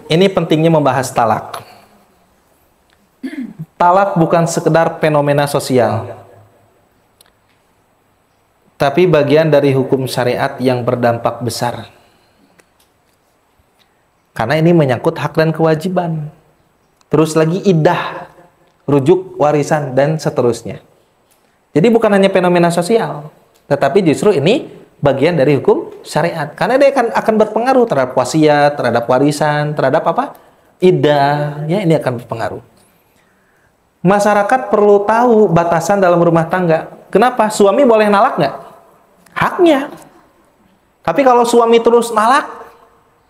ini pentingnya membahas talak. Talak bukan sekedar fenomena sosial, tapi bagian dari hukum syariat yang berdampak besar. Karena ini menyangkut hak dan kewajiban. Terus lagi iddah, rujuk, warisan, dan seterusnya. Jadi bukan hanya fenomena sosial, tetapi justru ini bagian dari hukum syariat. Karena dia akan berpengaruh terhadap wasiat, terhadap warisan, terhadap apa? Iddah, ya ini akan berpengaruh. Masyarakat perlu tahu batasan dalam rumah tangga. Kenapa? Suami boleh nalak nggak? Haknya. Tapi kalau suami terus nalak,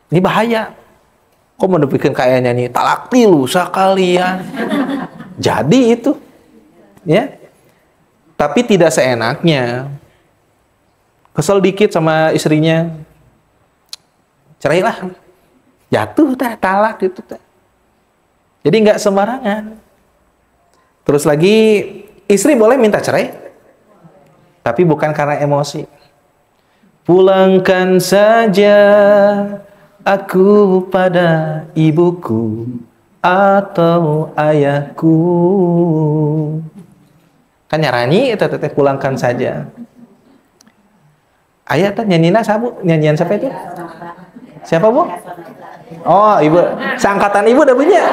ini bahaya. Kok mau bikin kayaknya nih talak tilu sekalian. Jadi itu, ya. Tapi tidak seenaknya. Kesel dikit sama istrinya, cerailah. Jatuh talak itu. Jadi nggak sembarangan. Terus lagi, istri boleh minta cerai, tapi bukan karena emosi. Pulangkan saja aku pada ibuku atau ayahku. Kan nyaranyi itu teteh pulangkan saja. Ayah tuh nyanyian sabu, nyanyian siapa itu? Siapa bu? Oh ibu, seangkatan ibu udah punya.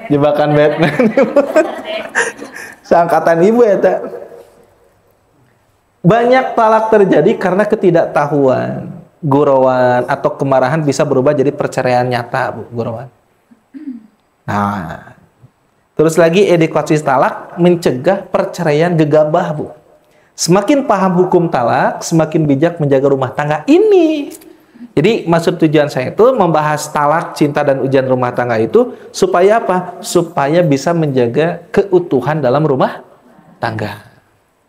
Jebakan Batman. Seangkatan ibu ya tak. Banyak talak terjadi karena ketidaktahuan, gurauan atau kemarahan bisa berubah jadi perceraian nyata, Bu, gurauan. Nah, terus lagi edukasi talak mencegah perceraian gegabah, Bu. Semakin paham hukum talak, semakin bijak menjaga rumah tangga ini. Jadi maksud tujuan saya itu membahas talak, cinta dan ujian rumah tangga itu supaya apa? Supaya bisa menjaga keutuhan dalam rumah tangga.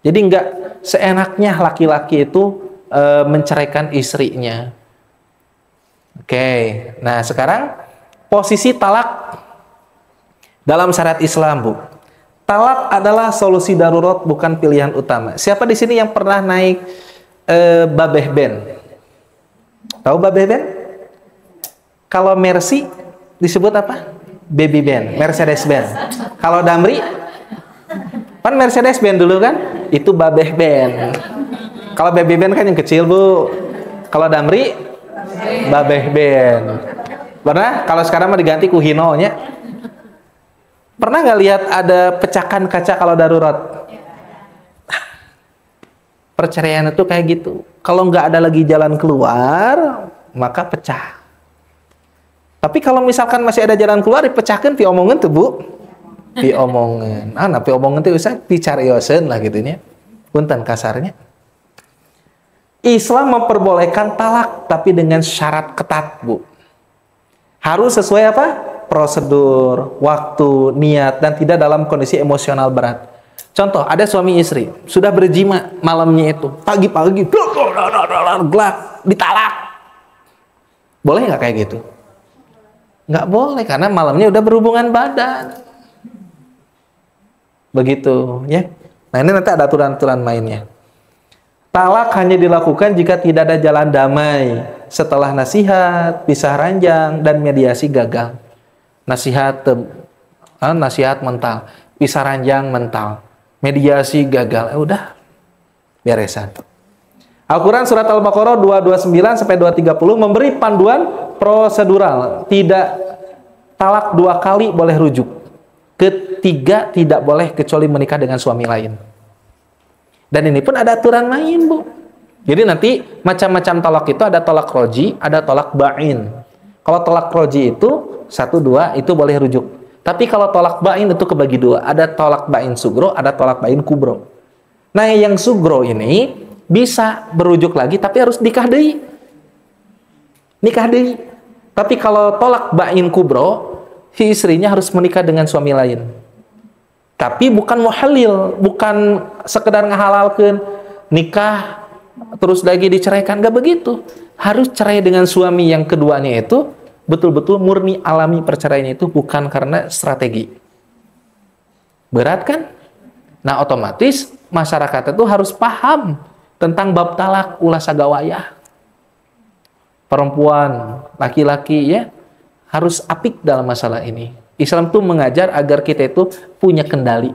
Jadi nggak seenaknya laki-laki itu menceraikan istrinya. Oke, nah sekarang posisi talak dalam syariat Islam, Bu. Talak adalah solusi darurat, bukan pilihan utama. Siapa di sini yang pernah naik babeh ben? Tahu babeh ben? Kalau Mercy disebut apa? Baby ben, Mercedes Benz. Kalau Damri, kan Mercedes Benz dulu kan? Itu babeh ben. Kalau baby ben kan yang kecil, Bu. Kalau Damri, babeh ben. Pernah? Kalau sekarang mah diganti ku Hino-nya. Pernah nggak lihat ada pecahkan kaca kalau darurat? Perceraian itu kayak gitu. Kalau nggak ada lagi jalan keluar, maka pecah. Tapi kalau misalkan masih ada jalan keluar, dipecahkan, diomongin tuh, Bu. Diomongin. Nah, diomongin tuh usah dicariosen lah gitunya. Punten kasarnya. Islam memperbolehkan talak, tapi dengan syarat ketat, Bu. Harus sesuai apa? Prosedur, waktu, niat, dan tidak dalam kondisi emosional berat. Contoh, ada suami istri, sudah berjima malamnya itu, pagi-pagi, gelap, ditalak. Boleh nggak kayak gitu? Nggak boleh, karena malamnya udah berhubungan badan. Begitu, ya. Nah, ini nanti ada aturan-aturan mainnya. Talak hanya dilakukan jika tidak ada jalan damai, setelah nasihat, pisah ranjang, dan mediasi gagal. Nasihat mental, pisah ranjang mental, mediasi gagal, udah beresan. Al-Quran surat Al-Baqarah 229 sampai 230 memberi panduan prosedural. Tidak talak 2 kali boleh rujuk. Ketiga tidak boleh kecuali menikah dengan suami lain. Dan ini pun ada aturan main, Bu. Jadi nanti macam-macam talak itu ada talak roji, ada talak ba'in. Kalau talak roji itu 1, 2 itu boleh rujuk. Tapi kalau tolak ba'in itu kebagi 2. Ada tolak ba'in sugro, ada tolak ba'in kubro. Nah, yang sugro ini bisa berujuk lagi, tapi harus nikah deui. Nikah deui. Tapi kalau tolak ba'in kubro, si istrinya harus menikah dengan suami lain. Tapi bukan muhalil, bukan sekedar ngahalalkeun nikah terus lagi diceraikan, enggak begitu. Harus cerai dengan suami yang keduanya itu betul-betul murni alami perceraian itu, bukan karena strategi. Berat kan? Nah, otomatis masyarakat itu harus paham tentang bab talak ulah sagawayah. perempuan, laki-laki ya harus apik dalam masalah ini. Islam tuh mengajar agar kita itu punya kendali.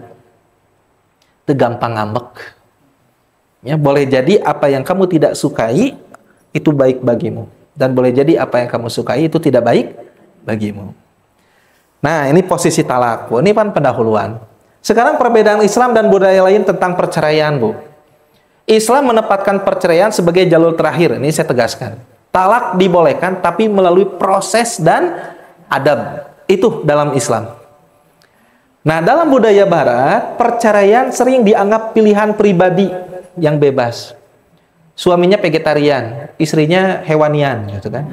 Itu gampang ngambek. Ya, boleh jadi apa yang kamu tidak sukai itu baik bagimu, dan boleh jadi apa yang kamu sukai itu tidak baik bagimu. Nah, ini posisi talak, Bu. Ini kan pendahuluan. Sekarang perbedaan Islam dan budaya lain tentang perceraian, Bu. Islam menempatkan perceraian sebagai jalur terakhir. Ini saya tegaskan. Talak dibolehkan tapi melalui proses dan adab. Itu dalam Islam. Nah, dalam budaya barat, perceraian sering dianggap pilihan pribadi yang bebas. Suaminya vegetarian, istrinya hewanian, gitu kan?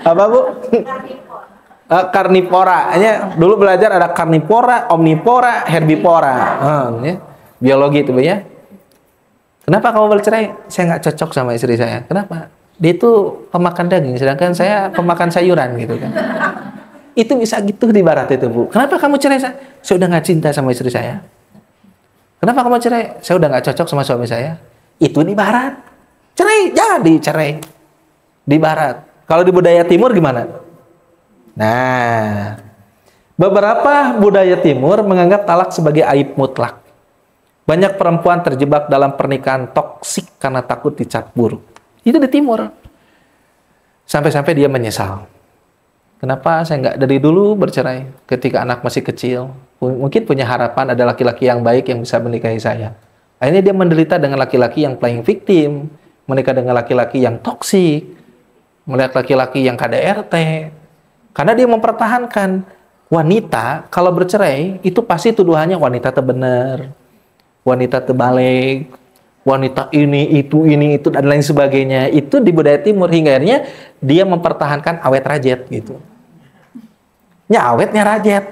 Apa, Bu? Karnivora. Dulu belajar ada karnivora, omnivora, herbivora. Ya. Biologi itu, Bu ya. Kenapa kamu bercerai? Saya nggak cocok sama istri saya. Kenapa? Dia itu pemakan daging, sedangkan saya pemakan sayuran, gitu kan? Itu bisa gitu di barat itu, Bu. Kenapa kamu cerai? Saya udah nggak cinta sama istri saya. Kenapa kamu cerai? Saya udah nggak cocok sama suami saya. Itu di barat. Cerai, jadi cerai. Di barat. Kalau di budaya timur gimana? Nah, beberapa budaya timur menganggap talak sebagai aib mutlak. Banyak perempuan terjebak dalam pernikahan toksik karena takut dicap buruk. Itu di timur. Sampai-sampai dia menyesal. Kenapa saya nggak dari dulu bercerai ketika anak masih kecil? Mungkin punya harapan ada laki-laki yang baik yang bisa menikahi saya. Akhirnya dia menderita dengan laki-laki yang playing victim, menikah dengan laki-laki yang toksik, melihat laki-laki yang KDRT. Karena dia mempertahankan wanita kalau bercerai itu pasti tuduhannya wanita terbenar, wanita terbalik, wanita ini itu dan lain sebagainya. Itu di budaya timur hingga akhirnya dia mempertahankan awet rajet gitu. Nya awetnya rajet.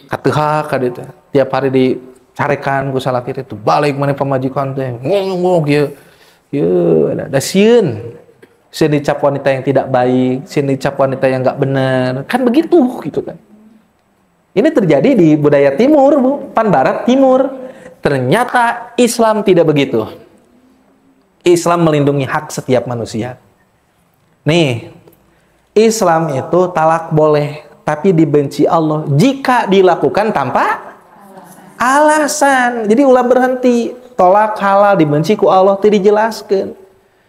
Katuha kaditu. Tiap hari dicarekan ku salaki itu balik mana pamajikan teh. Ngomong kieu. Kieu ada sieun. Sieun dicap wanita yang tidak baik, sieun dicap wanita yang enggak benar. Kan begitu gitu kan. Ini terjadi di budaya timur, Bu. Pan barat timur. Ternyata Islam tidak begitu. Islam melindungi hak setiap manusia. Nih, Islam itu talak boleh, tapi dibenci Allah jika dilakukan tanpa alasan. Jadi ulah berhenti. Tolak halal dibenci ku Allah tidak dijelaskan.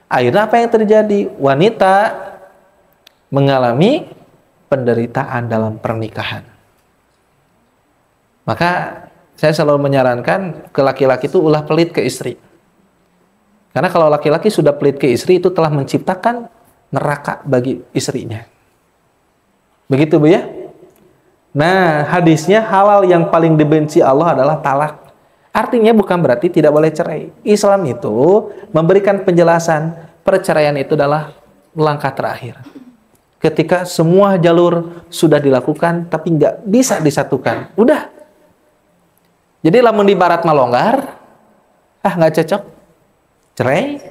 Akhirnya apa yang terjadi? Wanita mengalami penderitaan dalam pernikahan. Maka saya selalu menyarankan ke laki-laki itu ulah pelit ke istri. Karena kalau laki-laki sudah pelit ke istri itu telah menciptakan neraka bagi istrinya. Begitu, Bu ya? Nah, hadisnya halal yang paling dibenci Allah adalah talak. Artinya bukan berarti tidak boleh cerai. Islam itu memberikan penjelasan perceraian itu adalah langkah terakhir. Ketika semua jalur sudah dilakukan tapi nggak bisa disatukan. Udah. Jadi lamun di barat malonggar, nggak cocok, cerai.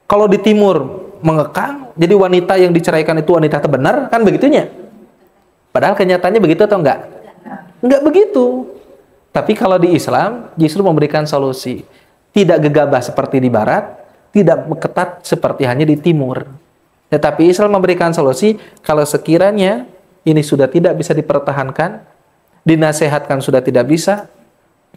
Kalau di timur mengekang, jadi wanita yang diceraikan itu wanita terbenar, kan begitunya. Padahal kenyataannya begitu atau enggak? Enggak begitu. Tapi kalau di Islam justru memberikan solusi. Tidak gegabah seperti di barat, tidak ketat seperti hanya di timur. Tetapi Islam memberikan solusi kalau sekiranya ini sudah tidak bisa dipertahankan, dinasehatkan sudah tidak bisa,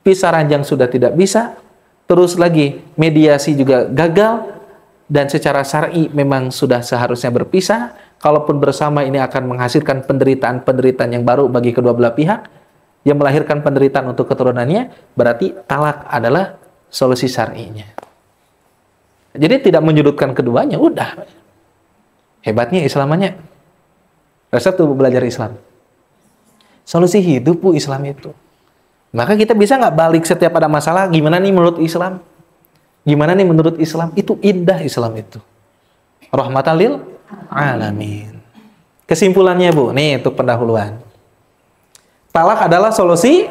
pisah ranjang sudah tidak bisa, terus lagi mediasi juga gagal, dan secara syar'i memang sudah seharusnya berpisah. Kalaupun bersama ini akan menghasilkan penderitaan-penderitaan yang baru bagi kedua belah pihak, yang melahirkan penderitaan untuk keturunannya, berarti talak adalah solusi syar'inya. Jadi tidak menyudutkan keduanya, udah. Hebatnya Islamannya. Resep tuh belajar Islam. Solusi hidup, Bu, Islam itu. Maka kita bisa nggak balik setiap ada masalah, gimana nih menurut Islam? Gimana nih menurut Islam? Itu indah Islam itu. Rahmatan lil alamin. Kesimpulannya, Bu, nih untuk pendahuluan. Talak adalah solusi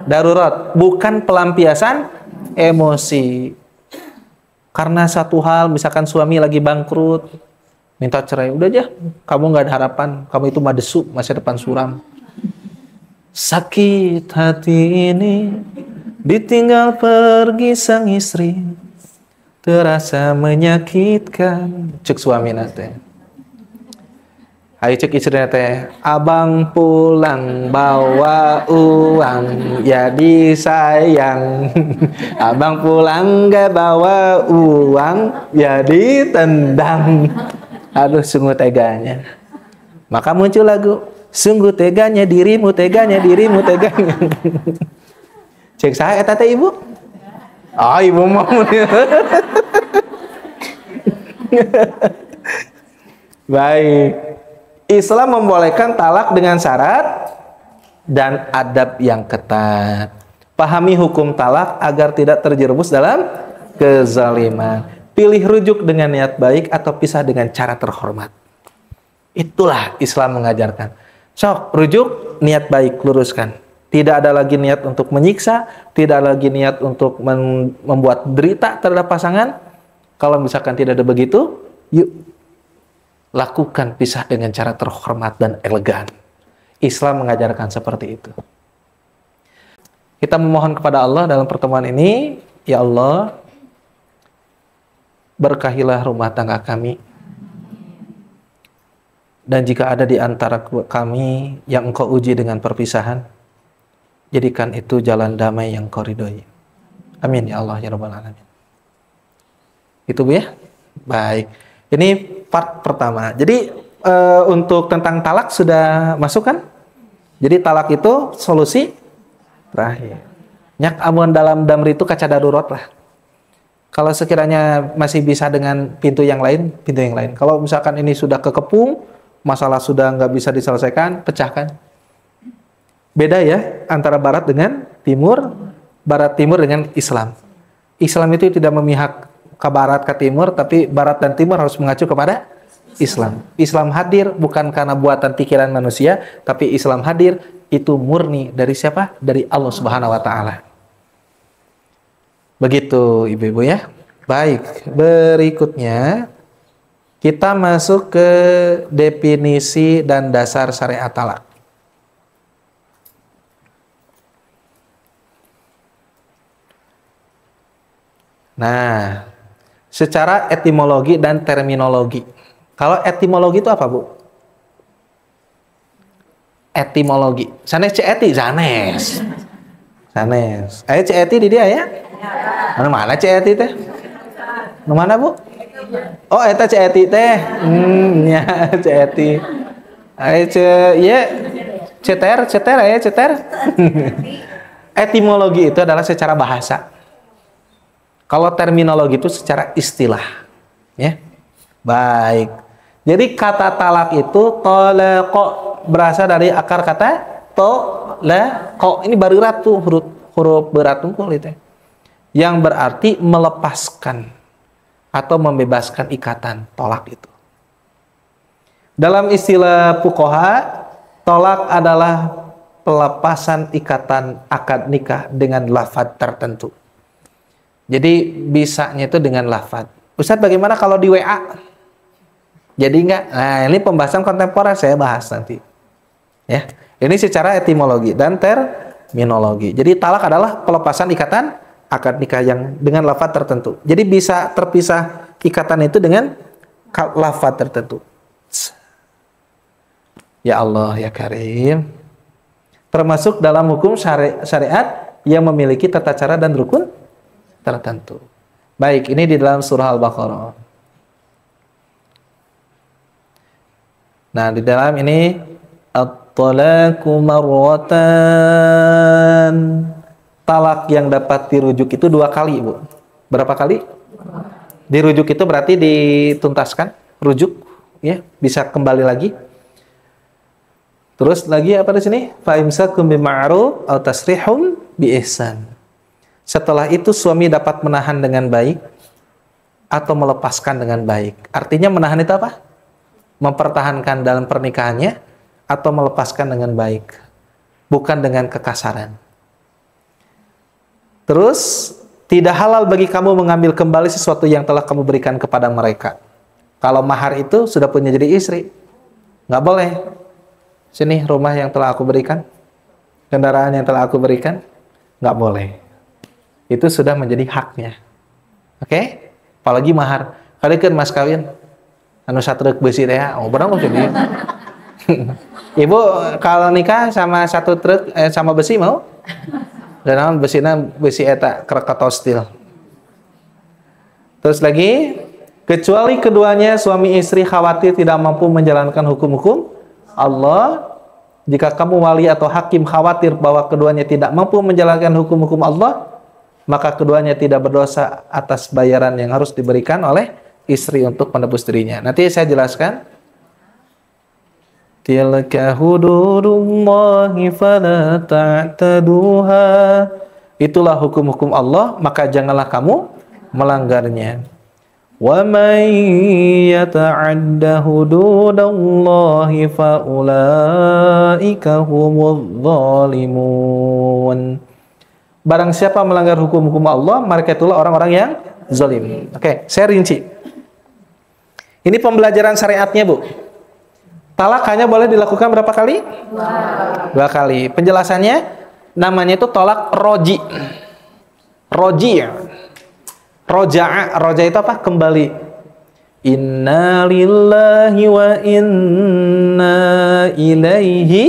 darurat, bukan pelampiasan emosi. Karena satu hal, misalkan suami lagi bangkrut, minta cerai, udah aja, kamu nggak ada harapan, kamu itu madesu, masa depan suram. Sakit hati ini ditinggal pergi sang istri, terasa menyakitkan. Cek suami teh. Ayo cek istrinya teh, abang pulang bawa uang, jadi sayang. Abang pulang gak bawa uang, jadi tendang. Aduh, sungguh teganya. Maka muncul lagu, sungguh teganya dirimu, teganya dirimu, teganya. Cek saya, eta teh ibu. Oh, ibu mau. Baik. Islam membolehkan talak dengan syarat dan adab yang ketat. Pahami hukum talak agar tidak terjerumus dalam kezaliman. Pilih rujuk dengan niat baik atau pisah dengan cara terhormat. Itulah Islam mengajarkan. Sok, rujuk, niat baik, luruskan. Tidak ada lagi niat untuk menyiksa, tidak ada lagi niat untuk membuat derita terhadap pasangan. Kalau misalkan tidak ada begitu, yuk lakukan pisah dengan cara terhormat dan elegan. Islam mengajarkan seperti itu. Kita memohon kepada Allah dalam pertemuan ini, ya Allah, berkahilah rumah tangga kami. Dan jika ada di antara kami yang Engkau uji dengan perpisahan, jadikan itu jalan damai yang Kau ridhoi. Amin ya Allah ya Rabbal Alamin. Itu Bu ya. Baik. Ini part pertama. Jadi untuk tentang talak sudah masuk kan? Jadi talak itu solusi terakhir. Nyak amun dalam damri itu kaca darurat lah. Kalau sekiranya masih bisa dengan pintu yang lain, pintu yang lain. Kalau misalkan ini sudah kekepung, masalah sudah nggak bisa diselesaikan, pecahkan. Beda ya antara barat dengan timur, barat timur dengan Islam. Islam itu tidak memihak ke barat ke timur, tapi barat dan timur harus mengacu kepada Islam. Islam hadir bukan karena buatan pikiran manusia, tapi Islam hadir itu murni dari siapa? Dari Allah Subhanahu wa taala. Begitu Ibu-ibu ya. Baik, berikutnya kita masuk ke definisi dan dasar syariat talak. Nah, secara etimologi dan terminologi. Kalau etimologi itu apa, Bu? Etimologi. Sanes ceti, sanes. Sanes. Ayo ceti di dia ya? Mana ceti teh? Mana, Bu? Oh, eta ceti teh. Ya, ceti. Ayo ya. Ceter ya, ceter. Etimologi itu adalah secara bahasa. Kalau terminologi itu secara istilah, ya. Baik. Jadi kata talak itu tolaqo berasal dari akar kata tolaqo. Ini berat tuh huruf berat tungkul itu. Yang berarti melepaskan atau membebaskan ikatan, tolak itu. Dalam istilah fuqaha, tolak adalah pelepasan ikatan akad nikah dengan lafaz tertentu. Jadi bisanya itu dengan lafaz. Ustaz, bagaimana kalau di WA? Jadi enggak. Nah, ini pembahasan kontemporer saya bahas nanti. Ya. Ini secara etimologi dan terminologi. Jadi talak adalah pelepasan ikatan akad nikah yang dengan lafaz tertentu. Jadi bisa terpisah ikatan itu dengan lafaz tertentu. Ya Allah ya Karim. Termasuk dalam hukum syariat yang memiliki tata cara dan rukun tertentu. Baik, ini di dalam surah Al-Baqarah. Nah, di dalam ini at-talaqu marratan. Talak yang dapat dirujuk itu 2 kali, Bu. Berapa kali? Dirujuk itu berarti dituntaskan, rujuk, ya, bisa kembali lagi. Terus lagi apa di sini? Fa imsakum bima'ruf aw tasrihum bi ihsan. Setelah itu suami dapat menahan dengan baik atau melepaskan dengan baik. Artinya menahan itu apa? Mempertahankan dalam pernikahannya atau melepaskan dengan baik. Bukan dengan kekasaran. Terus, tidak halal bagi kamu mengambil kembali sesuatu yang telah kamu berikan kepada mereka. Kalau mahar itu sudah punya jadi istri. Nggak boleh. Sini rumah yang telah aku berikan. Kendaraan yang telah aku berikan. Nggak boleh. Itu sudah menjadi haknya. Oke? Apalagi mahar. Kalikeun mas kawin anu satreuk beusi teh, oh benar maksud dia. Ibu kalau nikah sama satu truk sama besi mau? Dan besi eta Krakatau Steel. Terus lagi, kecuali keduanya suami istri khawatir tidak mampu menjalankan hukum-hukum Allah. Jika kamu wali atau hakim khawatir bahwa keduanya tidak mampu menjalankan hukum-hukum Allah, maka keduanya tidak berdosa atas bayaran yang harus diberikan oleh istri untuk menebus dirinya. Nanti saya jelaskan. Tilka hududullahi fala ta'taduha. Itulah hukum-hukum Allah, maka janganlah kamu melanggarnya. Wa may yata'adda hududallahi fa ulaika humudz zalimun. Barang siapa melanggar hukum-hukum Allah, mereka itulah orang-orang yang zalim. Oke, saya rinci. Ini pembelajaran syariatnya, Bu. Talak hanya boleh dilakukan berapa kali? Dua kali. Penjelasannya, namanya itu tolak roji. Roji. Roja itu apa? Kembali. Inna lillahi wa inna ilaihi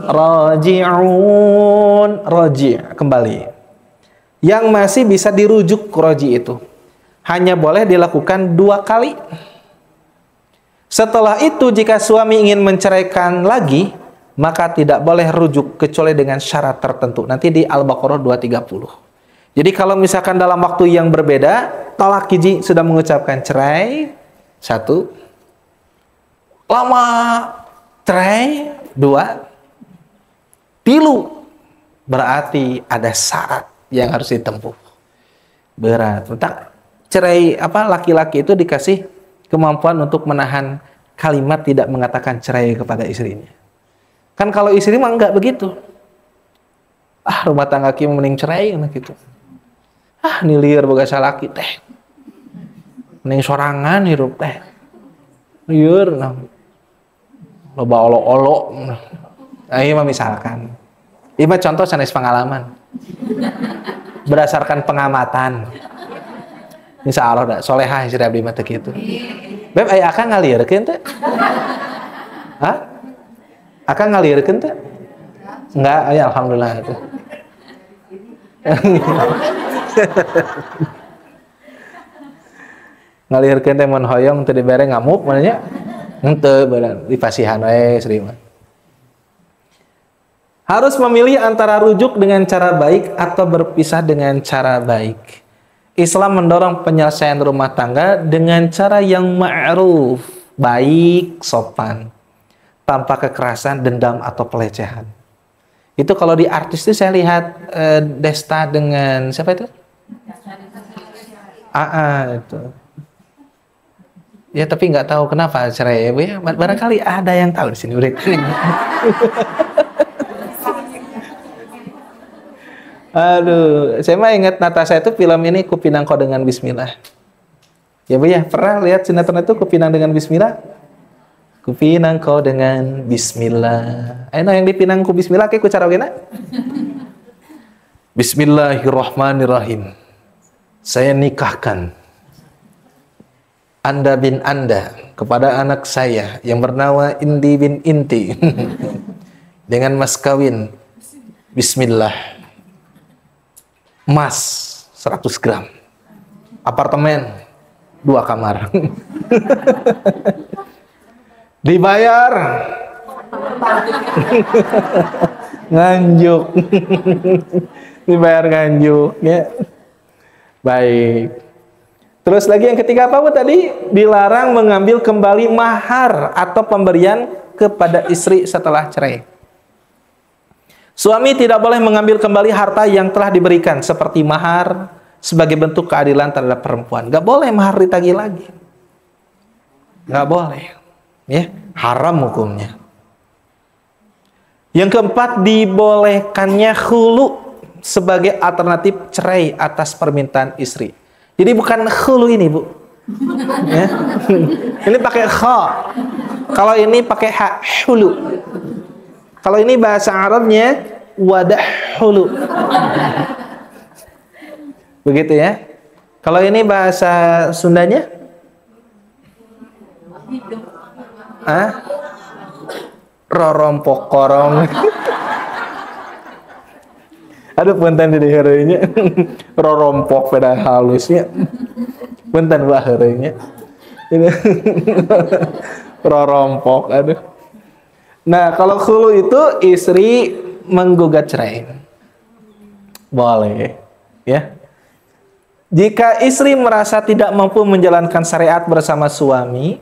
raji'un. Roji, kembali. Yang masih bisa dirujuk roji itu hanya boleh dilakukan 2 kali. Setelah itu jika suami ingin menceraikan lagi, maka tidak boleh rujuk kecuali dengan syarat tertentu. Nanti di Al-Baqarah 230. Jadi kalau misalkan dalam waktu yang berbeda, talak hiji sudah mengucapkan cerai, 1. Lama cerai, 2. 3. Berarti ada syarat yang harus ditempuh. Berat. Tentang cerai laki-laki itu dikasih kemampuan untuk menahan kalimat tidak mengatakan cerai kepada istrinya. Kan kalau istri mah enggak begitu. Rumah tangga kieu mending cerai gitu. Nilir boga salaki teh. Mending sorangan hirup teh. Lieur loba olo-olo. Ieu mah misalkan. Ieu mah contoh sanes pengalaman. Berdasarkan pengamatan. Insya Allah solehah istri abdi mah teu kitu. Beb aya akang ngalieurkeun teh? Hah? Akang ngalieurkeun teh? Enggak, ya alhamdulillah itu. Ngalieurkeun teh mun hoyong teu dibere ngamuk mah nya. Henteu beurang dipasihan we istri mah. Harus memilih antara rujuk dengan cara baik atau berpisah dengan cara baik. Islam mendorong penyelesaian rumah tangga dengan cara yang ma'ruf, baik, sopan, tanpa kekerasan, dendam, atau pelecehan. Itu kalau di artis itu saya lihat Desta dengan siapa itu? Itu. Ya tapi nggak tahu kenapa cerai ya, Bu ya. Barangkali ada yang tahu di sini. Aduh, saya mah ingat Natasha itu film ini Kupinang Kau dengan Bismillah. Ya Bu ya, pernah lihat sinetron itu Kupinang dengan Bismillah? Kupinang Kau dengan Bismillah. Ayo yang dipinang ku Bismillah kayak ku cara gena? Bismillahirrahmanirrahim. Saya nikahkan Anda bin Anda kepada anak saya yang bernama Indi bin Inti dengan mas kawin Bismillah. Emas 100 gram. Apartemen 2 kamar. Dibayar nganjuk. Dibayar nganjuk ya. Baik. Terus lagi yang ketiga apa Bu tadi? Dilarang mengambil kembali mahar atau pemberian kepada istri setelah cerai. Suami tidak boleh mengambil kembali harta yang telah diberikan seperti mahar sebagai bentuk keadilan terhadap perempuan. Gak boleh mahar ditagih lagi. Gak boleh. Ya, haram hukumnya. Yang keempat, dibolehkannya khulu sebagai alternatif cerai atas permintaan istri. Jadi bukan khulu ini, Bu. Ya. Ini pakai kha. Kalau ini pakai ha, hulu. Kalau ini bahasa Arabnya wadahulu. Begitu ya. Kalau ini bahasa Sundanya? Ah? Rorompok korong. Aduh, punten di hereunya. Rorompok pada halusnya. Punten bah hereunya. Ini rorompok, aduh. Nah, kalau khulu itu istri menggugat cerai. Boleh, ya. Jika istri merasa tidak mampu menjalankan syariat bersama suami,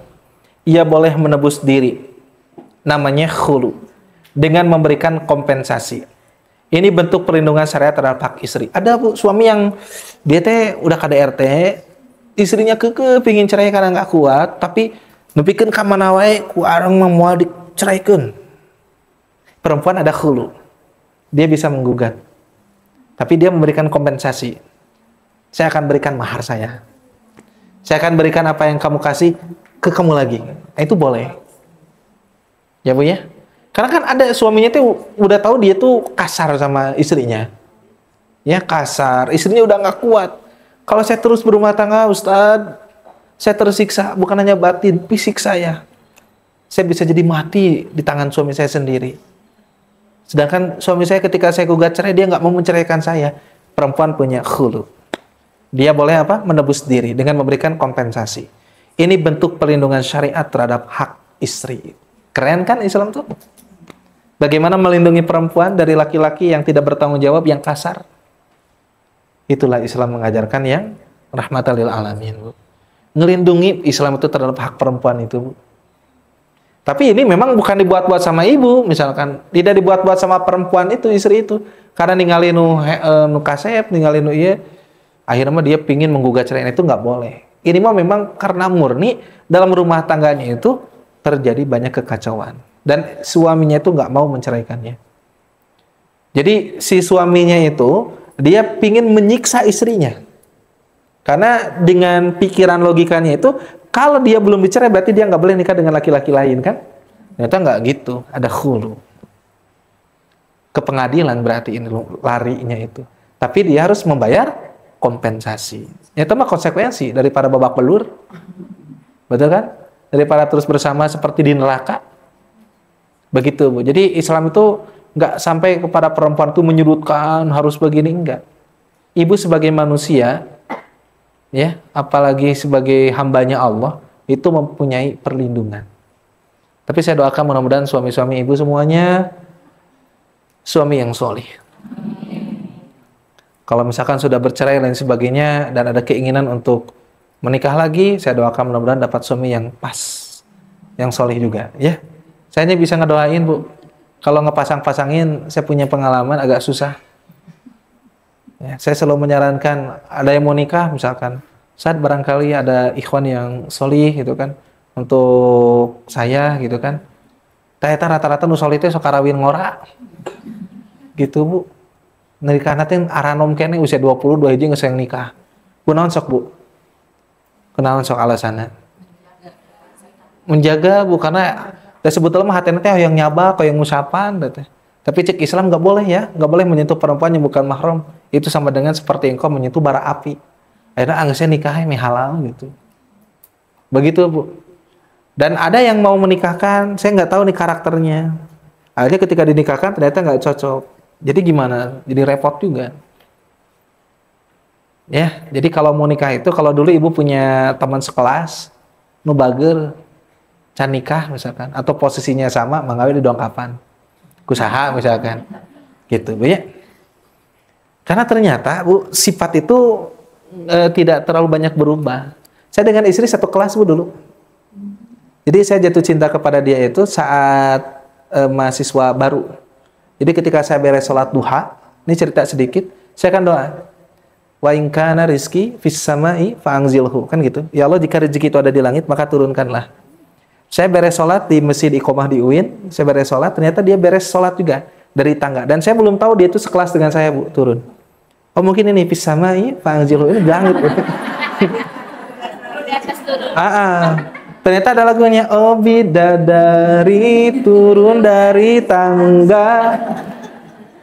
ia boleh menebus diri. Namanya khulu. Dengan memberikan kompensasi. Ini bentuk perlindungan syariat terhadap hak istri. Ada bu, suami yang dia teh udah KDRT, istrinya pingin cerai karena nggak kuat, tapi nepikeun ka mana wae ku areng mah moal diceraikeun. Perempuan ada khulu. Dia bisa menggugat. Tapi dia memberikan kompensasi. Saya akan berikan mahar saya. Saya akan berikan apa yang kamu kasih ke kamu lagi. Nah, itu boleh. Ya Bu ya? Karena kan ada suaminya tuh udah tahu dia tuh kasar sama istrinya. Ya kasar. Istrinya udah nggak kuat. Kalau saya terus berumah tangga, Ustadz, saya tersiksa. Bukan hanya batin, fisik saya. Saya bisa jadi mati di tangan suami saya sendiri. Sedangkan suami saya ketika saya gugat cerai, dia nggak mau menceraikan saya. Perempuan punya khulu. Dia boleh apa? Menebus diri dengan memberikan kompensasi. Ini bentuk perlindungan syariat terhadap hak istri. Keren kan Islam tuh? Bagaimana melindungi perempuan dari laki-laki yang tidak bertanggung jawab, yang kasar? Itulah Islam mengajarkan yang rahmatan lil alamin, Bu. Ngelindungi Islam itu terhadap hak perempuan itu, Bu. Tapi ini memang bukan dibuat-buat sama ibu, misalkan. Tidak dibuat-buat sama perempuan itu, istri itu. Karena ninggalin nu kasep, ninggalin nu iya. Akhirnya mah dia pingin menggugat cerai, itu nggak boleh. Ini mah memang karena murni dalam rumah tangganya itu terjadi banyak kekacauan. Dan suaminya itu nggak mau menceraikannya. Jadi si suaminya itu, dia pingin menyiksa istrinya. Karena dengan pikiran logikanya itu, kalau dia belum dicerai berarti dia nggak boleh nikah dengan laki-laki lain kan? Ternyata nggak gitu, ada khulu. Ke pengadilan berarti ini larinya itu. Tapi dia harus membayar kompensasi. Itu mah konsekuensi daripada babak belur. Betul kan? Daripada terus bersama seperti di neraka. Begitu, Bu. Jadi Islam itu nggak sampai kepada perempuan itu menyudutkan, harus begini, enggak. Ibu sebagai manusia, ya, apalagi sebagai hambanya Allah, itu mempunyai perlindungan. Tapi saya doakan mudah-mudahan suami-suami ibu semuanya suami yang solih. Kalau misalkan sudah bercerai dan sebagainya dan ada keinginan untuk menikah lagi, saya doakan mudah-mudahan dapat suami yang pas, yang solih juga, ya. Saya hanya bisa ngedoain, Bu. Kalau ngepasang-pasangin, saya punya pengalaman agak susah. Ya, saya selalu menyarankan ada yang mau nikah, misalkan saat barangkali ada ikhwan yang solih gitu kan, untuk saya gitu kan. Ternyata rata-rata nu solih teh sok karawin ngora, gitu Bu. Nikah nanti aranom kene usia 22 hiji geus nikah. Kunaon sok Bu? Kunaon sok alasanna? Menjaga Bu, karena da sebetulnya mah hatena teh yang nyaba, yang ngusapan teh. Tapi cek Islam nggak boleh ya, nggak boleh menyentuh perempuan yang bukan mahram. Itu sama dengan seperti engkau menyentuh bara api. Akhirnya anggesnya nikahnya mi halal gitu. Begitu Bu. Dan ada yang mau menikahkan, saya nggak tahu nih karakternya. Akhirnya ketika dinikahkan ternyata nggak cocok. Jadi gimana? Jadi repot juga. Ya, jadi kalau mau nikah itu, kalau dulu ibu punya teman sekelas, nu bager, can nikah misalkan, atau posisinya sama, manggawe di dongkapan, kusaha misalkan, gitu, Bu ya. Karena ternyata Bu, sifat itu tidak terlalu banyak berubah. Saya dengan istri satu kelas Bu dulu. Jadi saya jatuh cinta kepada dia itu saat mahasiswa baru. Jadi ketika saya beres sholat duha, ini cerita sedikit, saya akan doa. Wa in kana rizqi fis samai fa'anzilhu, kan gitu. Ya Allah, jika rezeki itu ada di langit, maka turunkanlah. Saya beres sholat di masjid Iqomah di UIN, saya beres sholat, ternyata dia beres sholat juga dari tangga. Dan saya belum tahu dia itu sekelas dengan saya, Bu, turun. Oh mungkin ini fis samai fa'anzilhu, ini di langit. Ternyata ada lagunya, oh bidadari turun dari tangga.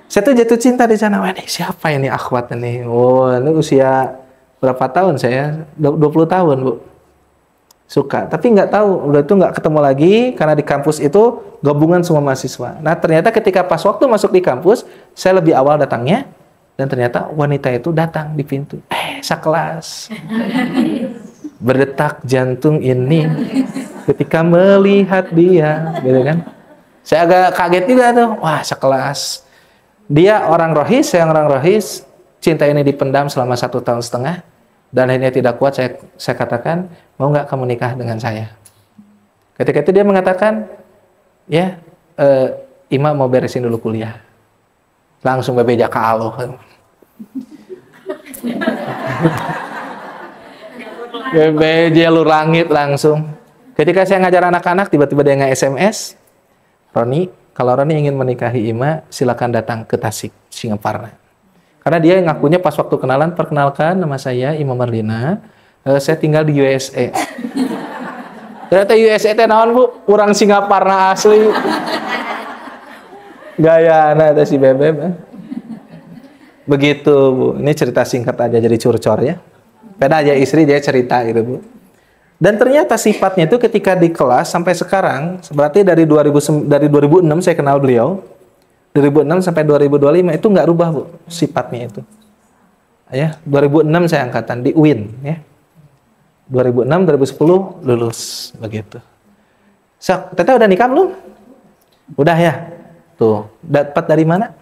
Saya tuh jatuh cinta di sana. Wah, ini siapa ini akhwat ini? Oh, ini usia berapa tahun saya? 20 tahun, Bu. Suka, tapi nggak tahu, udah itu nggak ketemu lagi karena di kampus itu gabungan semua mahasiswa. Nah, ternyata ketika pas waktu masuk di kampus, saya lebih awal datangnya dan ternyata wanita itu datang di pintu. Sekelas. Berdetak jantung ini ketika melihat dia, gitu kan. Saya agak kaget juga tuh. Wah, sekelas. Dia orang rohis, saya orang rohis. Cinta ini dipendam selama 1,5 tahun. Dan akhirnya tidak kuat, saya katakan, mau nggak kamu nikah dengan saya? Ketika itu dia mengatakan, ya, Ima mau beresin dulu kuliah. Langsung bebeja ke Allah. Bebeja lu langit langsung. Ketika saya ngajar anak-anak, tiba-tiba dia nge-SMS, Roni, kalau Roni ingin menikahi Ima, silakan datang ke Tasik, Singaparna. Karena dia ngakunya pas waktu kenalan, perkenalkan nama saya Ima Marlina, saya tinggal di USA. Ternyata USA teh naon, Bu? Urang Singaparna asli. Gaya anak si Bebeb. Begitu, Bu. Ini cerita singkat aja jadi curcor ya. Beda aja istri dia cerita gitu, Bu. Dan ternyata sifatnya itu ketika di kelas sampai sekarang, berarti dari 2006 saya kenal beliau. 2006 sampai 2025 itu nggak rubah, Bu, sifatnya itu. Ya, 2006 saya angkatan di UIN ya. 2006 2010 lulus begitu. Sok, Teteh udah nikah belum? Udah ya. Tuh, dapat dari mana?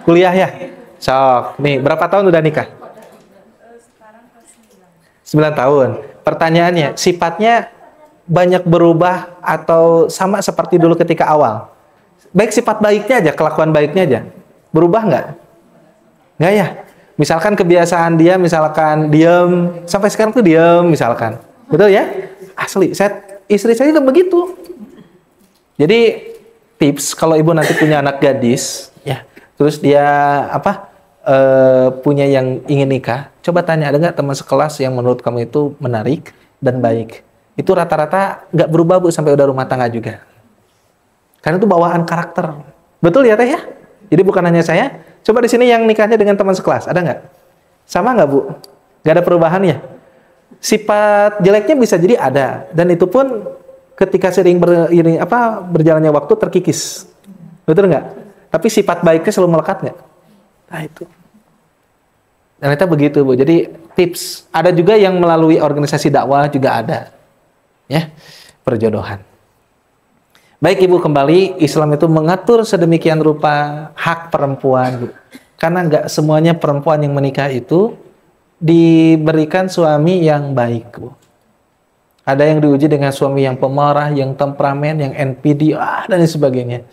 Kuliah ya. Sok, nih berapa tahun udah nikah? Sekarang 9 tahun. Pertanyaannya, sifatnya banyak berubah atau sama seperti dulu ketika awal? Baik sifat baiknya aja, kelakuan baiknya aja. Berubah nggak? Nggak ya? Misalkan kebiasaan dia, misalkan diam, sampai sekarang tuh diam, misalkan. Betul ya? Asli, istri saya itu begitu. Jadi, tips, kalau ibu nanti punya anak gadis, ya, terus dia, punya yang ingin nikah, coba tanya, ada nggak teman sekelas yang menurut kamu itu menarik dan baik? Itu rata-rata nggak berubah, Bu, sampai udah rumah tangga juga. Karena itu bawaan karakter. Betul ya, Teh ya? Jadi bukan hanya saya. Coba di sini yang nikahnya dengan teman sekelas, ada nggak? Sama nggak, Bu? Nggak ada perubahan ya? Sifat jeleknya bisa jadi ada. Dan itu pun ketika sering berjalannya waktu terkikis. Betul nggak? Tapi sifat baiknya selalu melekat nggak? Nah itu. Dan itu begitu, Bu. Jadi tips. Ada juga yang melalui organisasi dakwah juga ada. Ya, perjodohan. Baik Ibu, kembali Islam itu mengatur sedemikian rupa hak perempuan, Bu. Karena nggak semuanya perempuan yang menikah itu diberikan suami yang baik, Bu. Ada yang diuji dengan suami yang pemarah, yang temperamen, yang NPD, dan sebagainya.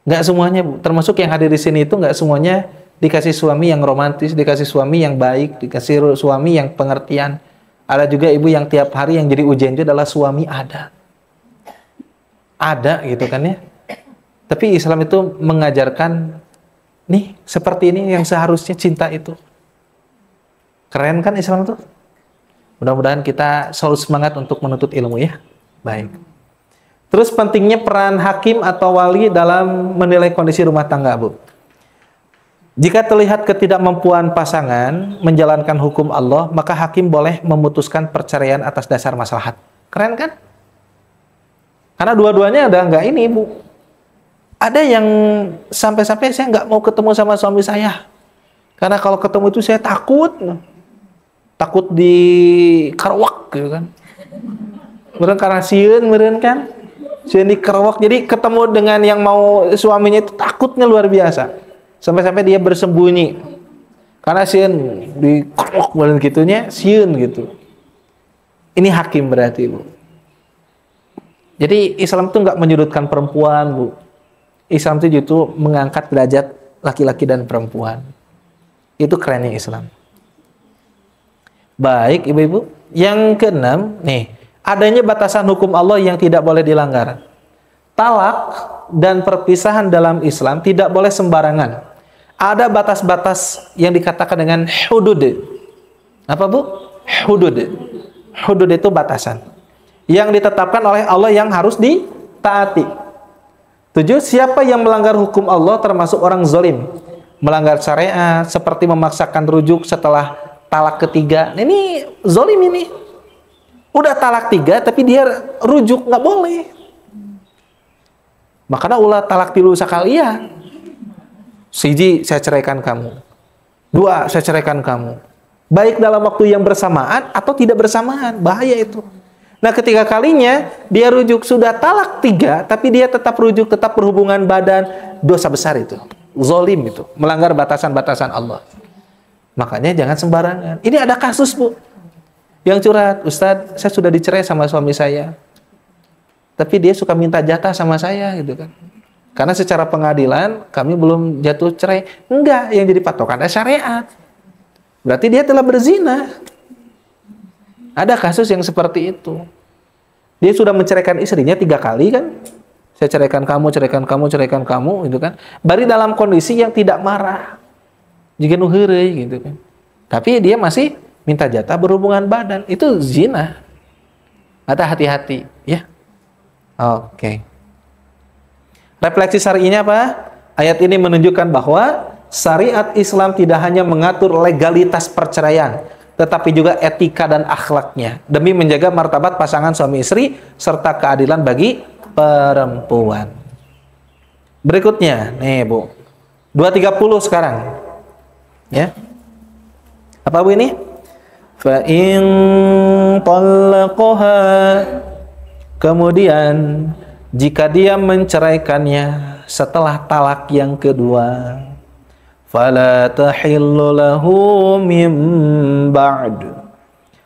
Nggak semuanya, Bu. Termasuk yang hadir di sini itu nggak semuanya dikasih suami yang romantis, dikasih suami yang baik, dikasih suami yang pengertian. Ada juga ibu yang tiap hari yang jadi ujian itu adalah suami ada gitu kan ya. Tapi Islam itu mengajarkan nih seperti ini yang seharusnya cinta itu. Keren kan Islam itu? Mudah-mudahan kita selalu semangat untuk menuntut ilmu ya. Baik. Terus pentingnya peran hakim atau wali dalam menilai kondisi rumah tangga, Bu. Jika terlihat ketidakmampuan pasangan menjalankan hukum Allah, maka hakim boleh memutuskan perceraian atas dasar maslahat. Keren kan? Karena dua-duanya udah nggak ini, Bu. Ada yang sampai-sampai saya nggak mau ketemu sama suami saya. Karena kalau ketemu itu saya takut di karwak gitu kan. Meren karena sieun meren kan. Sieun di karwak. Jadi ketemu dengan yang mau suaminya itu takutnya luar biasa. Sampai-sampai dia bersembunyi. Karena sieun di karwak meren gitunya, sieun gitu. Ini hakim berarti, Bu. Jadi Islam itu nggak menyudutkan perempuan, Bu. Islam itu justru mengangkat derajat laki-laki dan perempuan. Itu kerennya Islam. Baik, ibu-ibu. Yang keenam, nih, adanya batasan hukum Allah yang tidak boleh dilanggar. Talak dan perpisahan dalam Islam tidak boleh sembarangan. Ada batas-batas yang dikatakan dengan hudud. Apa, Bu? Hudud. Hudud itu batasan yang ditetapkan oleh Allah yang harus ditaati. 7. Siapa yang melanggar hukum Allah termasuk orang zalim. melanggar syariat, seperti memaksakan rujuk setelah talak ketiga. Ini zolim ini. Udah talak 3 tapi dia rujuk, nggak boleh. Makanya ulah talak 3 sekalian. Siji, saya ceraikan kamu. 2, saya ceraikan kamu. Baik dalam waktu yang bersamaan atau tidak bersamaan. Bahaya itu. Nah, ketiga kalinya dia rujuk, sudah talak 3 tapi dia tetap rujuk, tetap berhubungan badan, dosa besar itu. Zolim itu, melanggar batasan-batasan Allah. Makanya jangan sembarangan. Ini ada kasus, Bu, yang curhat, Ustadz, saya sudah dicerai sama suami saya, tapi dia suka minta jatah sama saya gitu kan. Karena secara pengadilan kami belum jatuh cerai. Enggak, yang jadi patokan ada syariat. Berarti dia telah berzina. Ada kasus yang seperti itu. Dia sudah menceraikan istrinya 3 kali kan. Saya ceraikan kamu, ceraikan kamu, ceraikan kamu gitu kan. Bari dalam kondisi yang tidak marah. Jika nuheureuy gitu kan. Tapi dia masih minta jatah berhubungan badan. Itu zina. Ada hati-hati ya. Oke. Refleksi syar'inya apa? Ayat ini menunjukkan bahwa syariat Islam tidak hanya mengatur legalitas perceraian, tetapi juga etika dan akhlaknya demi menjaga martabat pasangan suami istri serta keadilan bagi perempuan. Berikutnya, nih Bu, 230 sekarang, ya. Apa Bu ini? Fa in talaqaha, kemudian jika dia menceraikannya setelah talak yang kedua, fala tahillu lahu min ba'd,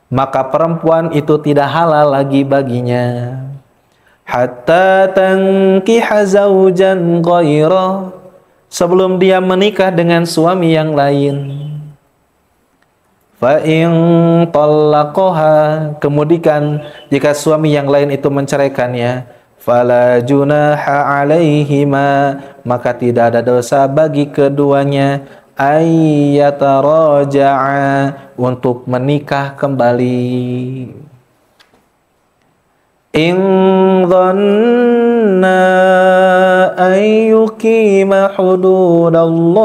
maka perempuan itu tidak halal lagi baginya hatta tankiha zaujan ghairah, sebelum dia menikah dengan suami yang lain. Fa in talaqaha, kemudian jika suami yang lain itu menceraikannya, fala junaha alaihima, maka tidak ada dosa bagi keduanya ayyataraja'a, untuk menikah kembali. In dhanna ayyukima hududallah,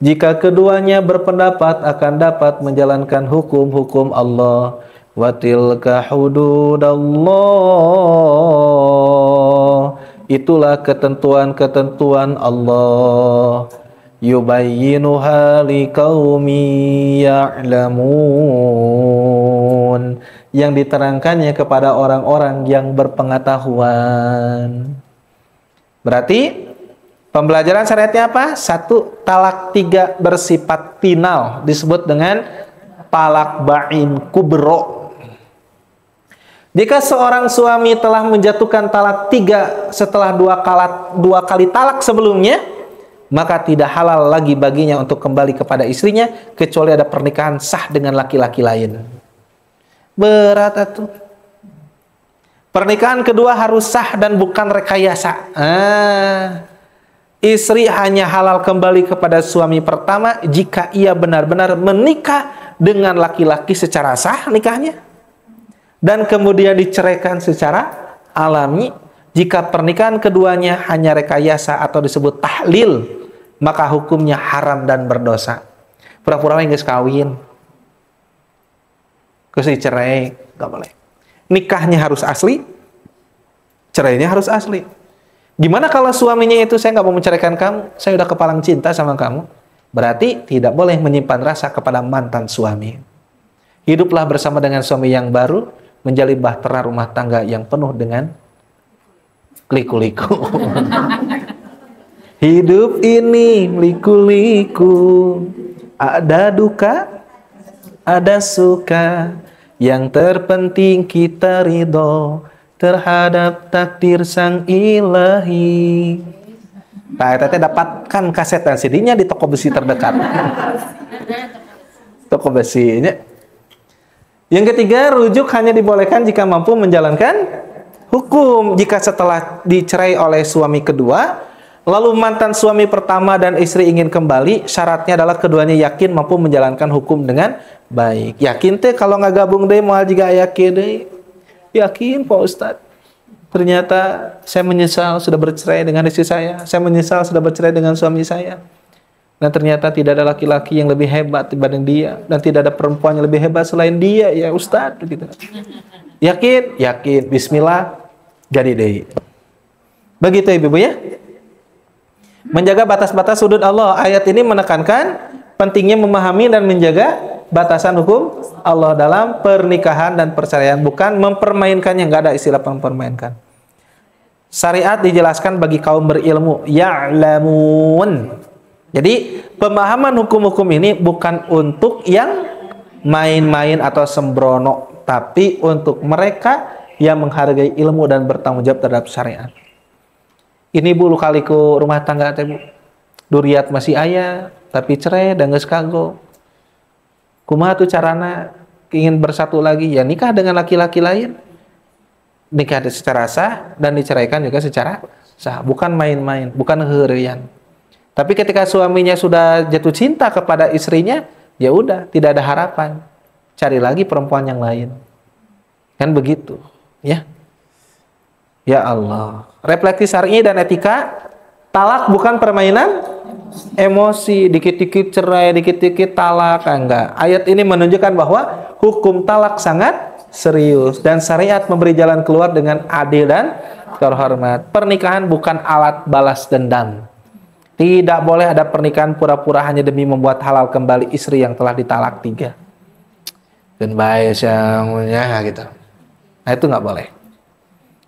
jika keduanya berpendapat akan dapat menjalankan hukum-hukum Allah. Wa tilka hududallah, itulah ketentuan-ketentuan Allah. Yubayyinuha liqaumi ya'lamun, yang diterangkannya kepada orang-orang yang berpengetahuan. Berarti pembelajaran syariatnya apa? 1, talak 3 bersifat final disebut dengan talak ba'in kubro. Jika seorang suami telah menjatuhkan talak 3 setelah 2 kali talak sebelumnya, maka tidak halal lagi baginya untuk kembali kepada istrinya kecuali ada pernikahan sah dengan laki-laki lain. Berat itu. Pernikahan kedua harus sah dan bukan rekayasa. Istri hanya halal kembali kepada suami pertama jika ia benar-benar menikah dengan laki-laki secara sah nikahnya, dan kemudian diceraikan secara alami. Jika pernikahan keduanya hanya rekayasa atau disebut tahlil, maka hukumnya haram dan berdosa. Pura-pura nggak kawin, terus dicerai, nggak boleh. Nikahnya harus asli, cerainya harus asli. Gimana kalau suaminya itu, saya nggak mau menceraikan kamu, saya udah kepalang cinta sama kamu, berarti tidak boleh menyimpan rasa kepada mantan suami. Hiduplah bersama dengan suami yang baru, menjalin bahtera rumah tangga yang penuh dengan liku-liku. Hidup ini liku-liku, ada duka, ada suka, yang terpenting kita ridho terhadap takdir sang ilahi. Nah, teteh dapatkan kaset dan CD-nya di toko besi terdekat. Toko besinya. Yang ketiga, rujuk hanya dibolehkan jika mampu menjalankan hukum. Jika setelah dicerai oleh suami kedua, lalu mantan suami pertama dan istri ingin kembali, syaratnya adalah keduanya yakin mampu menjalankan hukum dengan baik. Yakin teh kalau nggak gabung deh, mau juga yakin deh. Yakin Pak Ustadz. Ternyata saya menyesal sudah bercerai dengan istri saya. Saya menyesal sudah bercerai dengan suami saya. Dan ternyata tidak ada laki-laki yang lebih hebat dibanding dia. Dan tidak ada perempuan yang lebih hebat selain dia, ya Ustadz. Gitu. Yakin? Yakin. Bismillah. Jadi deh. Begitu ibu-ibu ya. Menjaga batas-batas hudud Allah. Ayat ini menekankan pentingnya memahami dan menjaga batasan hukum Allah dalam pernikahan dan perceraian, bukan mempermainkannya. Nggak ada istilah mempermainkan. Syariat dijelaskan bagi kaum berilmu, ya'lamun. Jadi pemahaman hukum-hukum ini bukan untuk yang main-main atau sembrono, tapi untuk mereka yang menghargai ilmu dan bertanggung jawab terhadap syariat. Ini bulu kaliku rumah tangga teh Bu. Duriat masih ayah, tapi cerai dan geus kago. Kumaha tuh carana ingin bersatu lagi? Ya nikah dengan laki-laki lain. Nikah secara sah dan diceraikan juga secara sah. Bukan main-main, bukan heureuyan. Tapi ketika suaminya sudah jatuh cinta kepada istrinya, ya udah, tidak ada harapan. Cari lagi perempuan yang lain. Kan begitu, ya. Ya Allah. Refleksi syar'i dan etika, talak bukan permainan emosi, dikit-dikit cerai, dikit-dikit talak, enggak. Ayat ini menunjukkan bahwa hukum talak sangat serius dan syariat memberi jalan keluar dengan adil dan terhormat. Pernikahan bukan alat balas dendam. Tidak boleh ada pernikahan pura-pura hanya demi membuat halal kembali istri yang telah ditalak 3. Dan baik ya gitu. Nah, itu nggak boleh.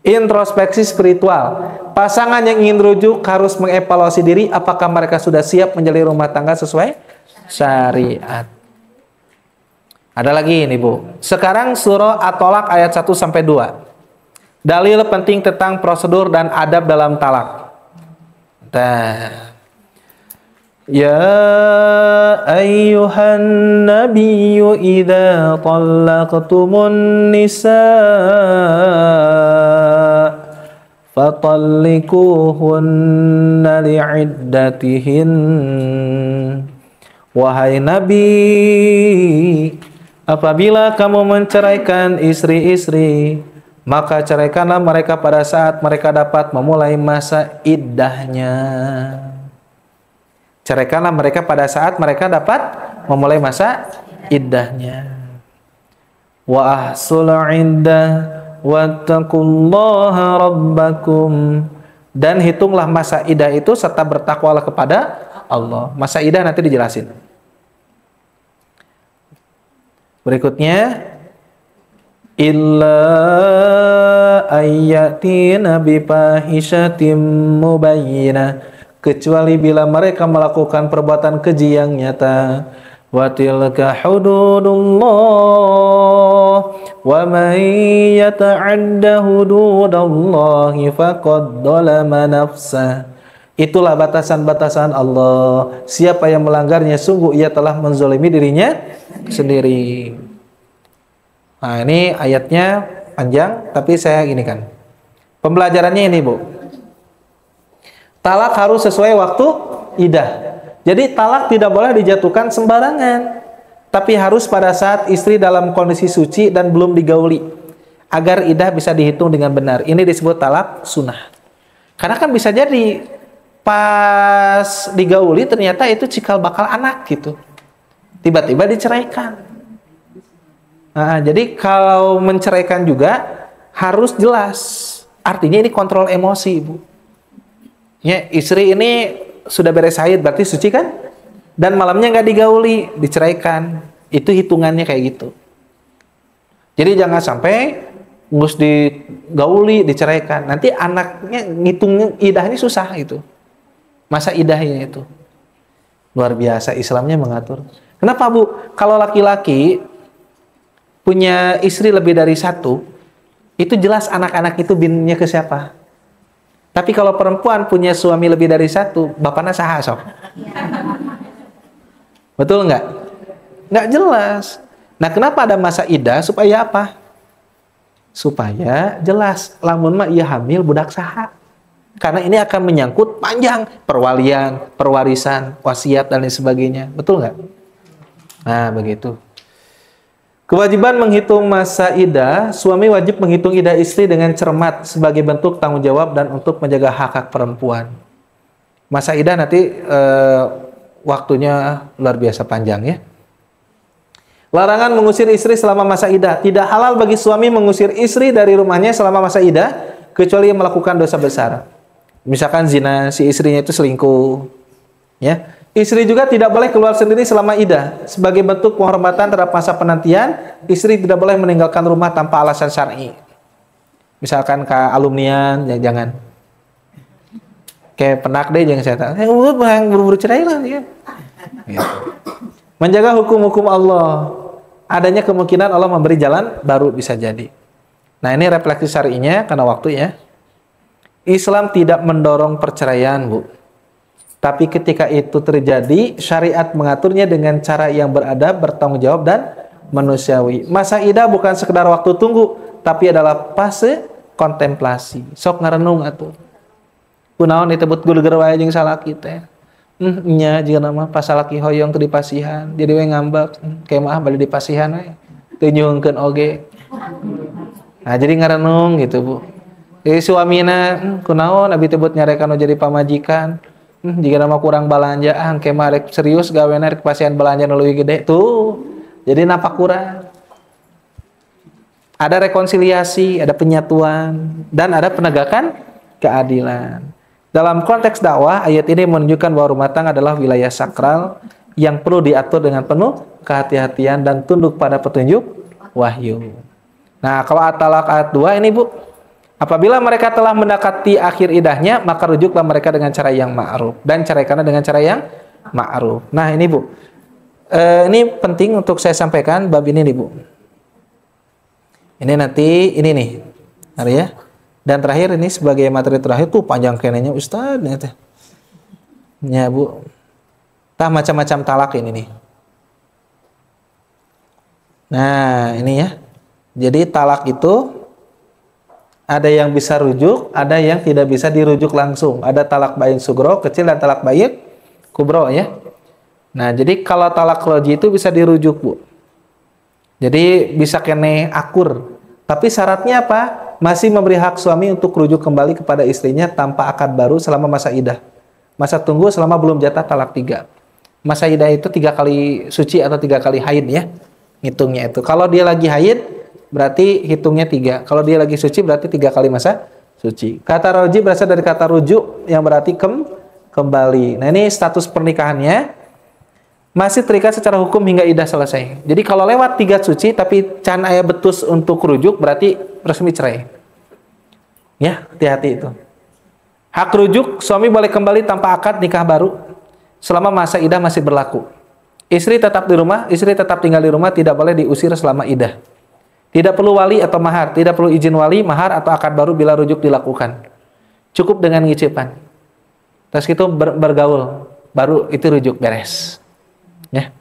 Introspeksi spiritual. Pasangan yang ingin rujuk harus mengevaluasi diri apakah mereka sudah siap menjalin rumah tangga sesuai syariat. Ada lagi ini Bu. Sekarang surah At-Tolak ayat 1 sampai 2. Dalil penting tentang prosedur dan adab dalam talak. Ya ayyuhan nabiyyu idza talaqtumun nisaa fatallikuhunna li'iddatihin. Wahai Nabi, apabila kamu menceraikan istri-istri, maka ceraikanlah mereka pada saat mereka dapat memulai masa iddahnya. Ceraikanlah mereka pada saat mereka dapat memulai masa iddahnya. Wa ahsul iddah wattaqullaha rabbakum. Dan hitunglah masa iddah itu serta bertakwalah kepada Allah. Masa iddah nanti dijelasin. Berikutnya, illa ayyatina bifahishatim mubayyinah, kecuali bila mereka melakukan perbuatan keji yang nyata. Wa tilka hududullah wa man yata'adda hududallahi faqad dzalama nafsah. Itulah batasan-batasan Allah. Siapa yang melanggarnya sungguh ia telah menzalimi dirinya sendiri. Nah, ini ayatnya panjang tapi saya gini kan. Pembelajarannya ini Bu. Talak harus sesuai waktu iddah. Jadi talak tidak boleh dijatuhkan sembarangan, tapi harus pada saat istri dalam kondisi suci dan belum digauli, agar iddah bisa dihitung dengan benar. Ini disebut talak sunnah. Karena kan bisa jadi pas digauli ternyata itu cikal bakal anak gitu, tiba-tiba diceraikan. Nah, jadi kalau menceraikan juga harus jelas. Artinya ini kontrol emosi, Bu. Ya, istri ini sudah beres haid berarti suci kan? Dan malamnya nggak digauli, diceraikan. Itu hitungannya kayak gitu. Jadi jangan sampai ngus digauli, diceraikan. Nanti anaknya ngitung idahnya susah itu. Masa idahnya itu. Luar biasa Islamnya mengatur. Kenapa Bu? Kalau laki-laki punya istri lebih dari 1, itu jelas anak-anak itu binnya ke siapa? Tapi kalau perempuan punya suami lebih dari 1, bapaknya saha sok. Betul nggak? Nggak jelas. Nah, kenapa ada masa iddah? Supaya apa? Supaya jelas. Lamun mah ia hamil budak saha. Karena ini akan menyangkut panjang perwalian, perwarisan, wasiat dan lain sebagainya. Betul nggak? Nah, begitu. Kewajiban menghitung masa idah, suami wajib menghitung idah istri dengan cermat sebagai bentuk tanggung jawab dan untuk menjaga hak-hak perempuan. Masa idah nanti waktunya luar biasa panjang ya. Larangan mengusir istri selama masa idah. Tidak halal bagi suami mengusir istri dari rumahnya selama masa idah kecuali melakukan dosa besar. Misalkan zina, si istrinya itu selingkuh. Ya. Istri juga tidak boleh keluar sendiri selama idah. Sebagai bentuk penghormatan terhadap masa penantian, istri tidak boleh meninggalkan rumah tanpa alasan syar'i. Misalkan ke alumnian, ya jangan. Kayak penak deh, jangan saya tahu. Buru-buru cerai lah. Ya. Menjaga hukum-hukum Allah. Adanya kemungkinan Allah memberi jalan baru bisa jadi. Nah ini refleksi syar'inya karena waktu ya. Islam tidak mendorong perceraian, Bu. Tapi ketika itu terjadi, syariat mengaturnya dengan cara yang beradab, bertanggung jawab, dan manusiawi. Masa idah bukan sekedar waktu tunggu, tapi adalah fase kontemplasi. Sok ngarenung atuh. Kunaon disebut gulger wae jeung salaki teh. Nya jika nama pasalaki hoyong ke dipasihan, jadi we ngambek, kemah balik dipasihan we. Teu nyuhungkeun oge. Nah, jadi ngarenung gitu, Bu. Suamina kunaon abi teh buat nyarekan jadi pamajikan. Jika nama kurang balanja, kemah rek serius gawena rek pasihan balanja nu leuwih gede tuh. Jadi napa kurang? Ada rekonsiliasi, ada penyatuan, dan ada penegakan keadilan. Dalam konteks dakwah, ayat ini menunjukkan bahwa rumah tangga adalah wilayah sakral yang perlu diatur dengan penuh kehati-hatian dan tunduk pada petunjuk wahyu. Nah, kalau at-talaq ayat 2 ini, Bu, apabila mereka telah mendekati akhir idahnya, maka rujuklah mereka dengan cara yang ma'ruf dan ceraikanlah dengan cara yang ma'ruf. Nah, ini, Bu. Ini penting untuk saya sampaikan bab ini nih, Bu. Ini nanti ini nih. Hari ya. Dan terakhir ini sebagai materi terakhir tuh panjang kenanya Ustaz ya, Bu. Tah macam-macam talak ini nih. Nah, ini ya. Jadi talak itu ada yang bisa rujuk, ada yang tidak bisa dirujuk langsung. Ada talak bayin sugro, kecil, dan talak bayin kubro ya. Nah, jadi kalau talak roji itu bisa dirujuk, Bu. Jadi bisa kene akur. Tapi syaratnya apa? Masih memberi hak suami untuk rujuk kembali kepada istrinya tanpa akad baru selama masa idah. Masa tunggu selama belum jatah talak 3. Masa idah itu 3 kali suci atau 3 kali haid ya. Hitungnya itu. Kalau dia lagi haid, berarti hitungnya 3. Kalau dia lagi suci, berarti 3 kali masa suci. Kata roji berasal dari kata rujuk yang berarti kembali. Nah, ini status pernikahannya masih terikat secara hukum hingga idah selesai. Jadi kalau lewat 3 suci tapi can aya betus untuk rujuk, berarti resmi cerai. Ya, hati-hati itu. Hak rujuk, suami boleh kembali tanpa akad nikah baru selama masa idah masih berlaku. Istri tetap di rumah, istri tetap tinggal di rumah, tidak boleh diusir selama idah. Tidak perlu wali atau mahar, tidak perlu izin wali, mahar atau akad baru bila rujuk dilakukan. Cukup dengan ngicipan. Terus itu bergaul, baru itu rujuk beres. Ya.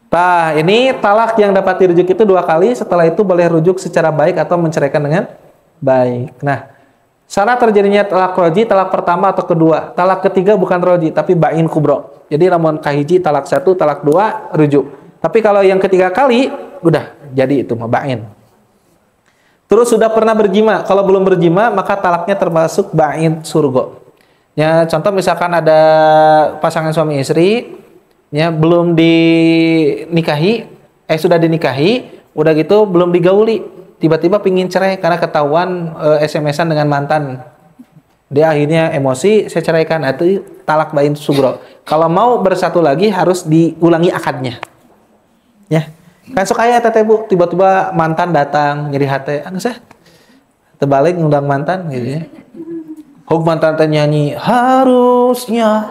Nah, ini talak yang dapat dirujuk itu 2 kali, setelah itu boleh rujuk secara baik atau menceraikan dengan baik. Nah, syarat terjadinya talak roji, talak pertama atau kedua. Talak ketiga bukan roji, tapi bain kubro. Jadi namun kahiji, talak 1, talak 2, rujuk. Tapi kalau yang ketiga kali, udah jadi itu bain. Terus sudah pernah berjima. Kalau belum berjima, maka talaknya termasuk bain surgo. Ya, contoh misalkan ada pasangan suami istri, ya belum dinikahi, sudah dinikahi, udah gitu belum digauli, tiba-tiba pingin cerai karena ketahuan SMS-an dengan mantan. Dia akhirnya emosi, saya ceraikan. Itu talak bain sugro. Kalau mau bersatu lagi harus diulangi akadnya. Ya. Kan sok aya teh, Bu, tiba-tiba mantan datang nyeri hati, saya terbalik ngundang mantan gitu ya. Huk mantan teh nyanyi, harusnya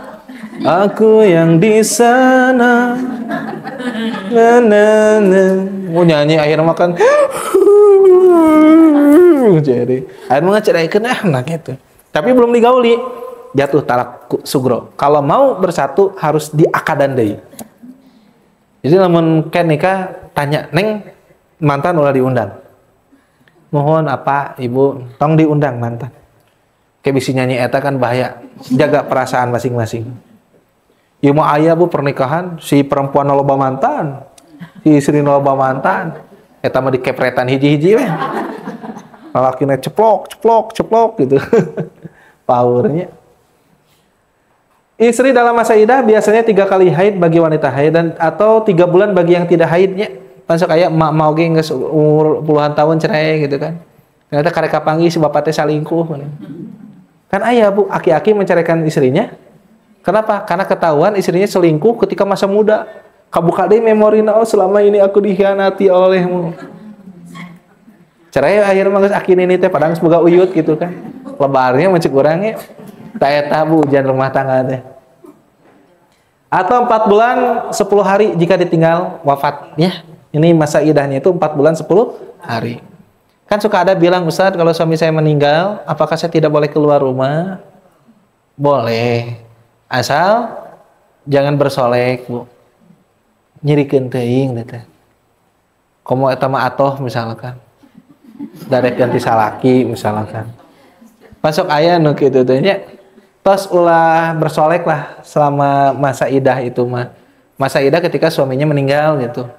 aku yang di sana. Mau nyanyi akhirnya makan. Jadi, akhirnya ngaceraikeun nah gitu. Tapi belum digauli, jatuh talak sugro. Kalau mau bersatu harus diakadan deui. Jadi lamun ken nikah tanya, "Neng, mantan ulah diundang?" "Mohon apa, Ibu, tong diundang mantan." Kayak bisi nyanyi eta kan bahaya. Jaga perasaan masing-masing. Ya mau aya, Bu, pernikahan si perempuan loba mantan, si istri loba mantan. Eta mah dikepretan hiji-hiji we. Lalakina ceplok gitu. Powernya. Istri dalam masa idah biasanya 3 kali haid bagi wanita haid dan atau 3 bulan bagi yang tidak haidnya. Masuk kayak emak mau ge geus umur puluhan tahun cerai gitu kan. Ternyata karek kapanggih si bapak teh salingkuh. Kan aya Bu, aki-aki menceraikan istrinya. Kenapa? Karena ketahuan istrinya selingkuh ketika masa muda. Kabuka deui memorina, oh selama ini aku dikhianati olehmu. Cerai akhirnya mah geus aki nini teh padahal boga uyut gitu kan. Lebarnya mencek urang ge ta eta Bu ujian rumah tangga teh. Atau 4 bulan 10 hari jika ditinggal wafat ya. Ini masa idahnya itu 4 bulan 10 hari. Kan suka ada bilang, Ustaz, kalau suami saya meninggal, apakah saya tidak boleh keluar rumah? Boleh. Asal jangan bersolek, Bu. Nyirikeun teuing teh. Komo eta mah atoh misalkan. Darek ganti salaki misalkan. Masuk aya nu kitu teh nya. Tos ulah bersolek lah selama masa idah itu mah. Masa idah ketika suaminya meninggal gitu.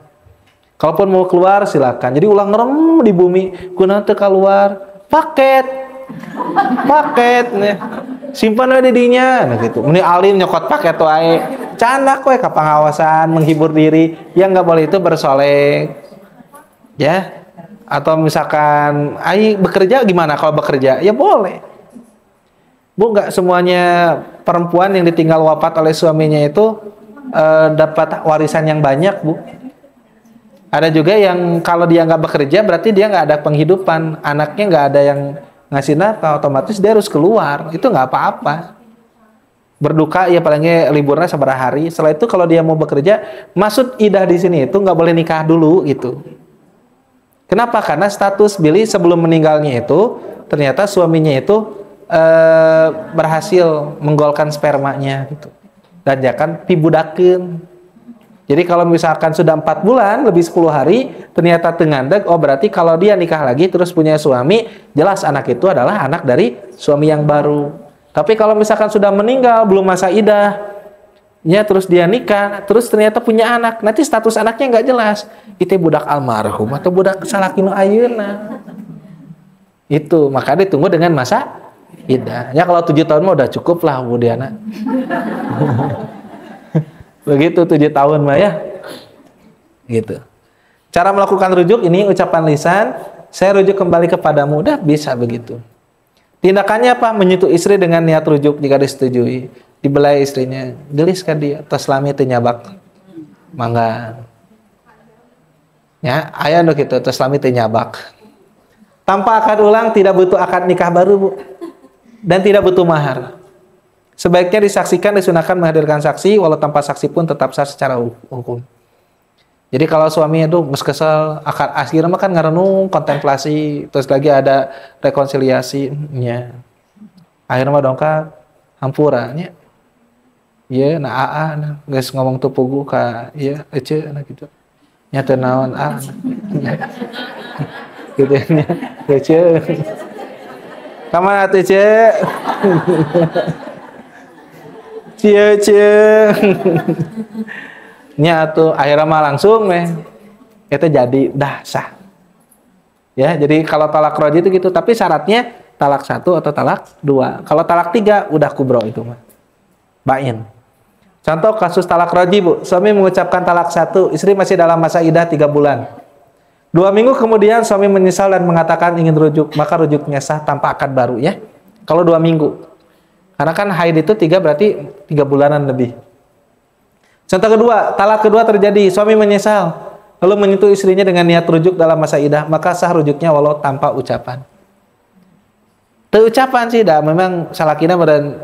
Kalaupun mau keluar silakan. Jadi ulah ngerem di bumi. Kunaon teu keluar? Paket nih. Simpan we di dinya nah gitu. Meni alim nyokot paket wae. Canak we ka pangawasan menghibur diri. Yang enggak boleh itu bersolek. Ya. Atau misalkan ai bekerja gimana kalau bekerja? Ya boleh. Bu, enggak semuanya perempuan yang ditinggal wafat oleh suaminya itu dapat warisan yang banyak, Bu. Ada juga yang kalau dia nggak bekerja berarti dia nggak ada penghidupan, anaknya nggak ada yang ngasih nafkah, otomatis dia harus keluar, itu nggak apa-apa. Berduka ya palingnya liburnya seberapa hari. Setelah itu kalau dia mau bekerja, maksud idah di sini itu nggak boleh nikah dulu gitu. Kenapa? Karena status Billy sebelum meninggalnya itu ternyata suaminya itu berhasil menggolkan spermanya gitu. Dan jangan pibudakeun. Jadi kalau misalkan sudah 4 bulan, lebih 10 hari, ternyata tengandeg, oh berarti kalau dia nikah lagi terus punya suami, jelas anak itu adalah anak dari suami yang baru. Tapi kalau misalkan sudah meninggal, belum masa idah, ya terus dia nikah, terus ternyata punya anak, nanti status anaknya nggak jelas. Itu budak almarhum atau budak salakinu ayeuna. Itu, maka ditunggu dengan masa idah. Ya kalau 7 tahun mah udah cukup lah Bu Diana. Begitu 7 tahun mah ya. Gitu. Cara melakukan rujuk ini ucapan lisan, saya rujuk kembali kepadamu, udah bisa begitu. Tindakannya apa? Menyentuh istri dengan niat rujuk jika disetujui. Dibelai istrinya, geliskan dia, taslami teu nyabak. Mangga. Ya, aya nu kitu, taslami teu nyabak. Tanpa akad ulang tidak butuh akad nikah baru, Bu. Dan tidak butuh mahar. Sebaiknya disaksikan, disunahkan menghadirkan saksi, walau tanpa saksi pun tetap sah secara hukum. Jadi kalau suami itu geus kesel, akad akhirnya mah kan ngarenung kontemplasi, terus lagi ada rekonsiliasinya. Akhirnya mah dongkap hampura nya. Ieu na aa geus ngomong teu pugu ka ieu ece na gitu. Nya teu naon gitu nya. Ece. Kamana teh ce? Cie. Nya atuh akhirnya mah langsung itu jadi udah sah. Ya, jadi kalau talak roji itu gitu, tapi syaratnya talak 1 atau talak 2. Kalau talak 3 udah kubro itu mah. Bain. Contoh kasus talak roji, Bu. Suami mengucapkan talak 1, istri masih dalam masa idah 3 bulan. 2 minggu kemudian suami menyesal dan mengatakan ingin rujuk, maka rujuknya sah tanpa akad baru ya. Kalau 2 minggu. Karena kan haid itu 3 berarti 3 bulanan lebih. Contoh kedua, talak kedua terjadi, suami menyesal, lalu menyentuh istrinya dengan niat rujuk dalam masa idah, maka sah rujuknya walau tanpa ucapan. Teu ucapan sih, dah memang salakina badan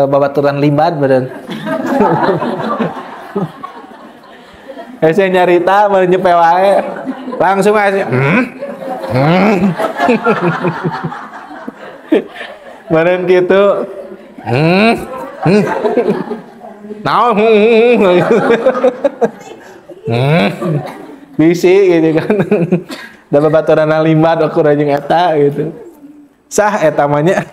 babaturan limbad badan. Saya nyarita mau nyepe wae, langsung aja. Badan gitu. Nah, bisi gitu kan. Da babaturan limbad ukur jeung eta gitu. Sah eta mah nya.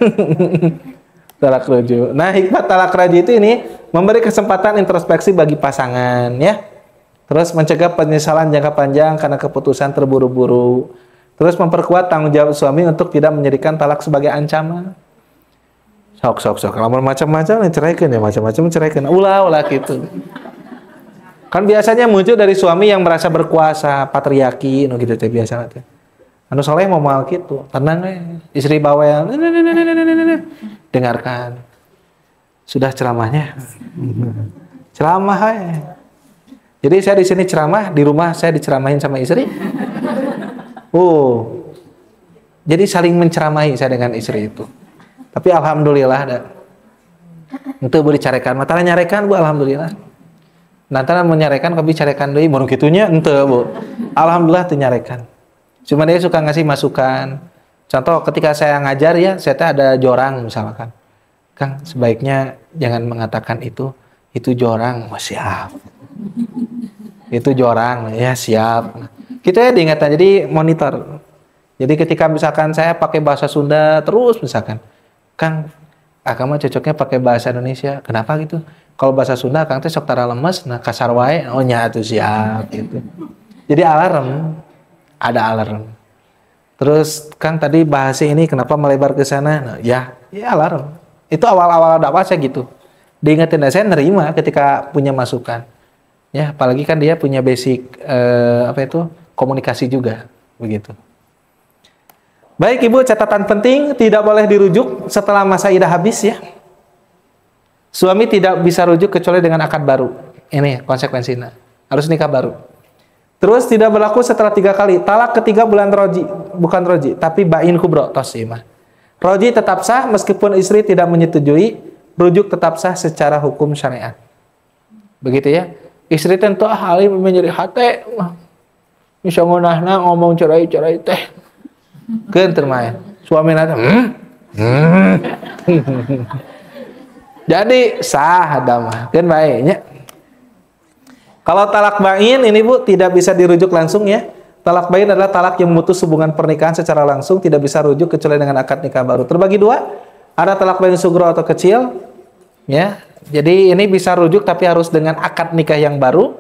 Talak rujuk. Nah, hikmat talak rujuk itu ini memberi kesempatan introspeksi bagi pasangan ya. Terus mencegah penyesalan jangka panjang karena keputusan terburu-buru. Terus memperkuat tanggung jawab suami untuk tidak menjadikan talak sebagai ancaman. Sok. Kalau macam-macam ceraikan ya, macam-macam ceraikan. Ulah gitu. Kan biasanya muncul dari suami yang merasa berkuasa, patriarki, gitu teh biasa teh. Anu soleh mau mal gitu, tenang istri bawel, dengarkan. Sudah ceramahnya. Ceramah Jadi saya di sini ceramah, di rumah saya diceramahin sama istri. Jadi saling menceramahi saya dengan istri itu. Tapi alhamdulillah ada. Itu boleh carekan, matanya nyarekan Bu, alhamdulillah. Nanti menyarekan tapi carekan deui mun kitunya henteu Bu. Alhamdulillah teu nyarekan. Cuma dia suka ngasih masukan. Contoh ketika saya ngajar ya, saya ada jorang misalkan. Kang, sebaiknya jangan mengatakan itu jorang. Oh, siap. Itu jorang, ya siap. Gitu ya diingatkan, jadi monitor. Jadi ketika misalkan saya pakai bahasa Sunda terus misalkan, Kang, mah cocoknya pakai bahasa Indonesia. Kenapa gitu? Kalau bahasa Sunda Kang teh sok tara lemes, nah kasar wae, oh nya atuh siap gitu. Jadi alarm, ada alarm. Terus Kang tadi bahasa ini kenapa melebar ke sana? Nah, ya alarm. Itu awal-awal dakwah saya gitu. Diingetin, saya nerima ketika punya masukan. Ya, apalagi kan dia punya basic komunikasi juga, begitu. Baik Ibu, catatan penting, tidak boleh dirujuk setelah masa idah habis ya. Suami tidak bisa rujuk kecuali dengan akad baru. Ini konsekuensinya, harus nikah baru. Terus tidak berlaku setelah 3 kali. Talak ketiga bulan roji, bukan roji, tapi bain kubro tosimah. Roji tetap sah meskipun istri tidak menyetujui, rujuk tetap sah secara hukum syariat. Begitu ya. Istri tentu halim menjadi hati. Bisa ngunahna ngomong cerai teh. Keun termain. Suami nata. Jadi sah damah. Keun bae nya. Kalau talak bain ini Bu tidak bisa dirujuk langsung ya. Talak bain adalah talak yang memutus hubungan pernikahan secara langsung, tidak bisa rujuk kecuali dengan akad nikah baru. Terbagi 2. Ada talak bain sugro atau kecil. Ya. Jadi ini bisa rujuk tapi harus dengan akad nikah yang baru.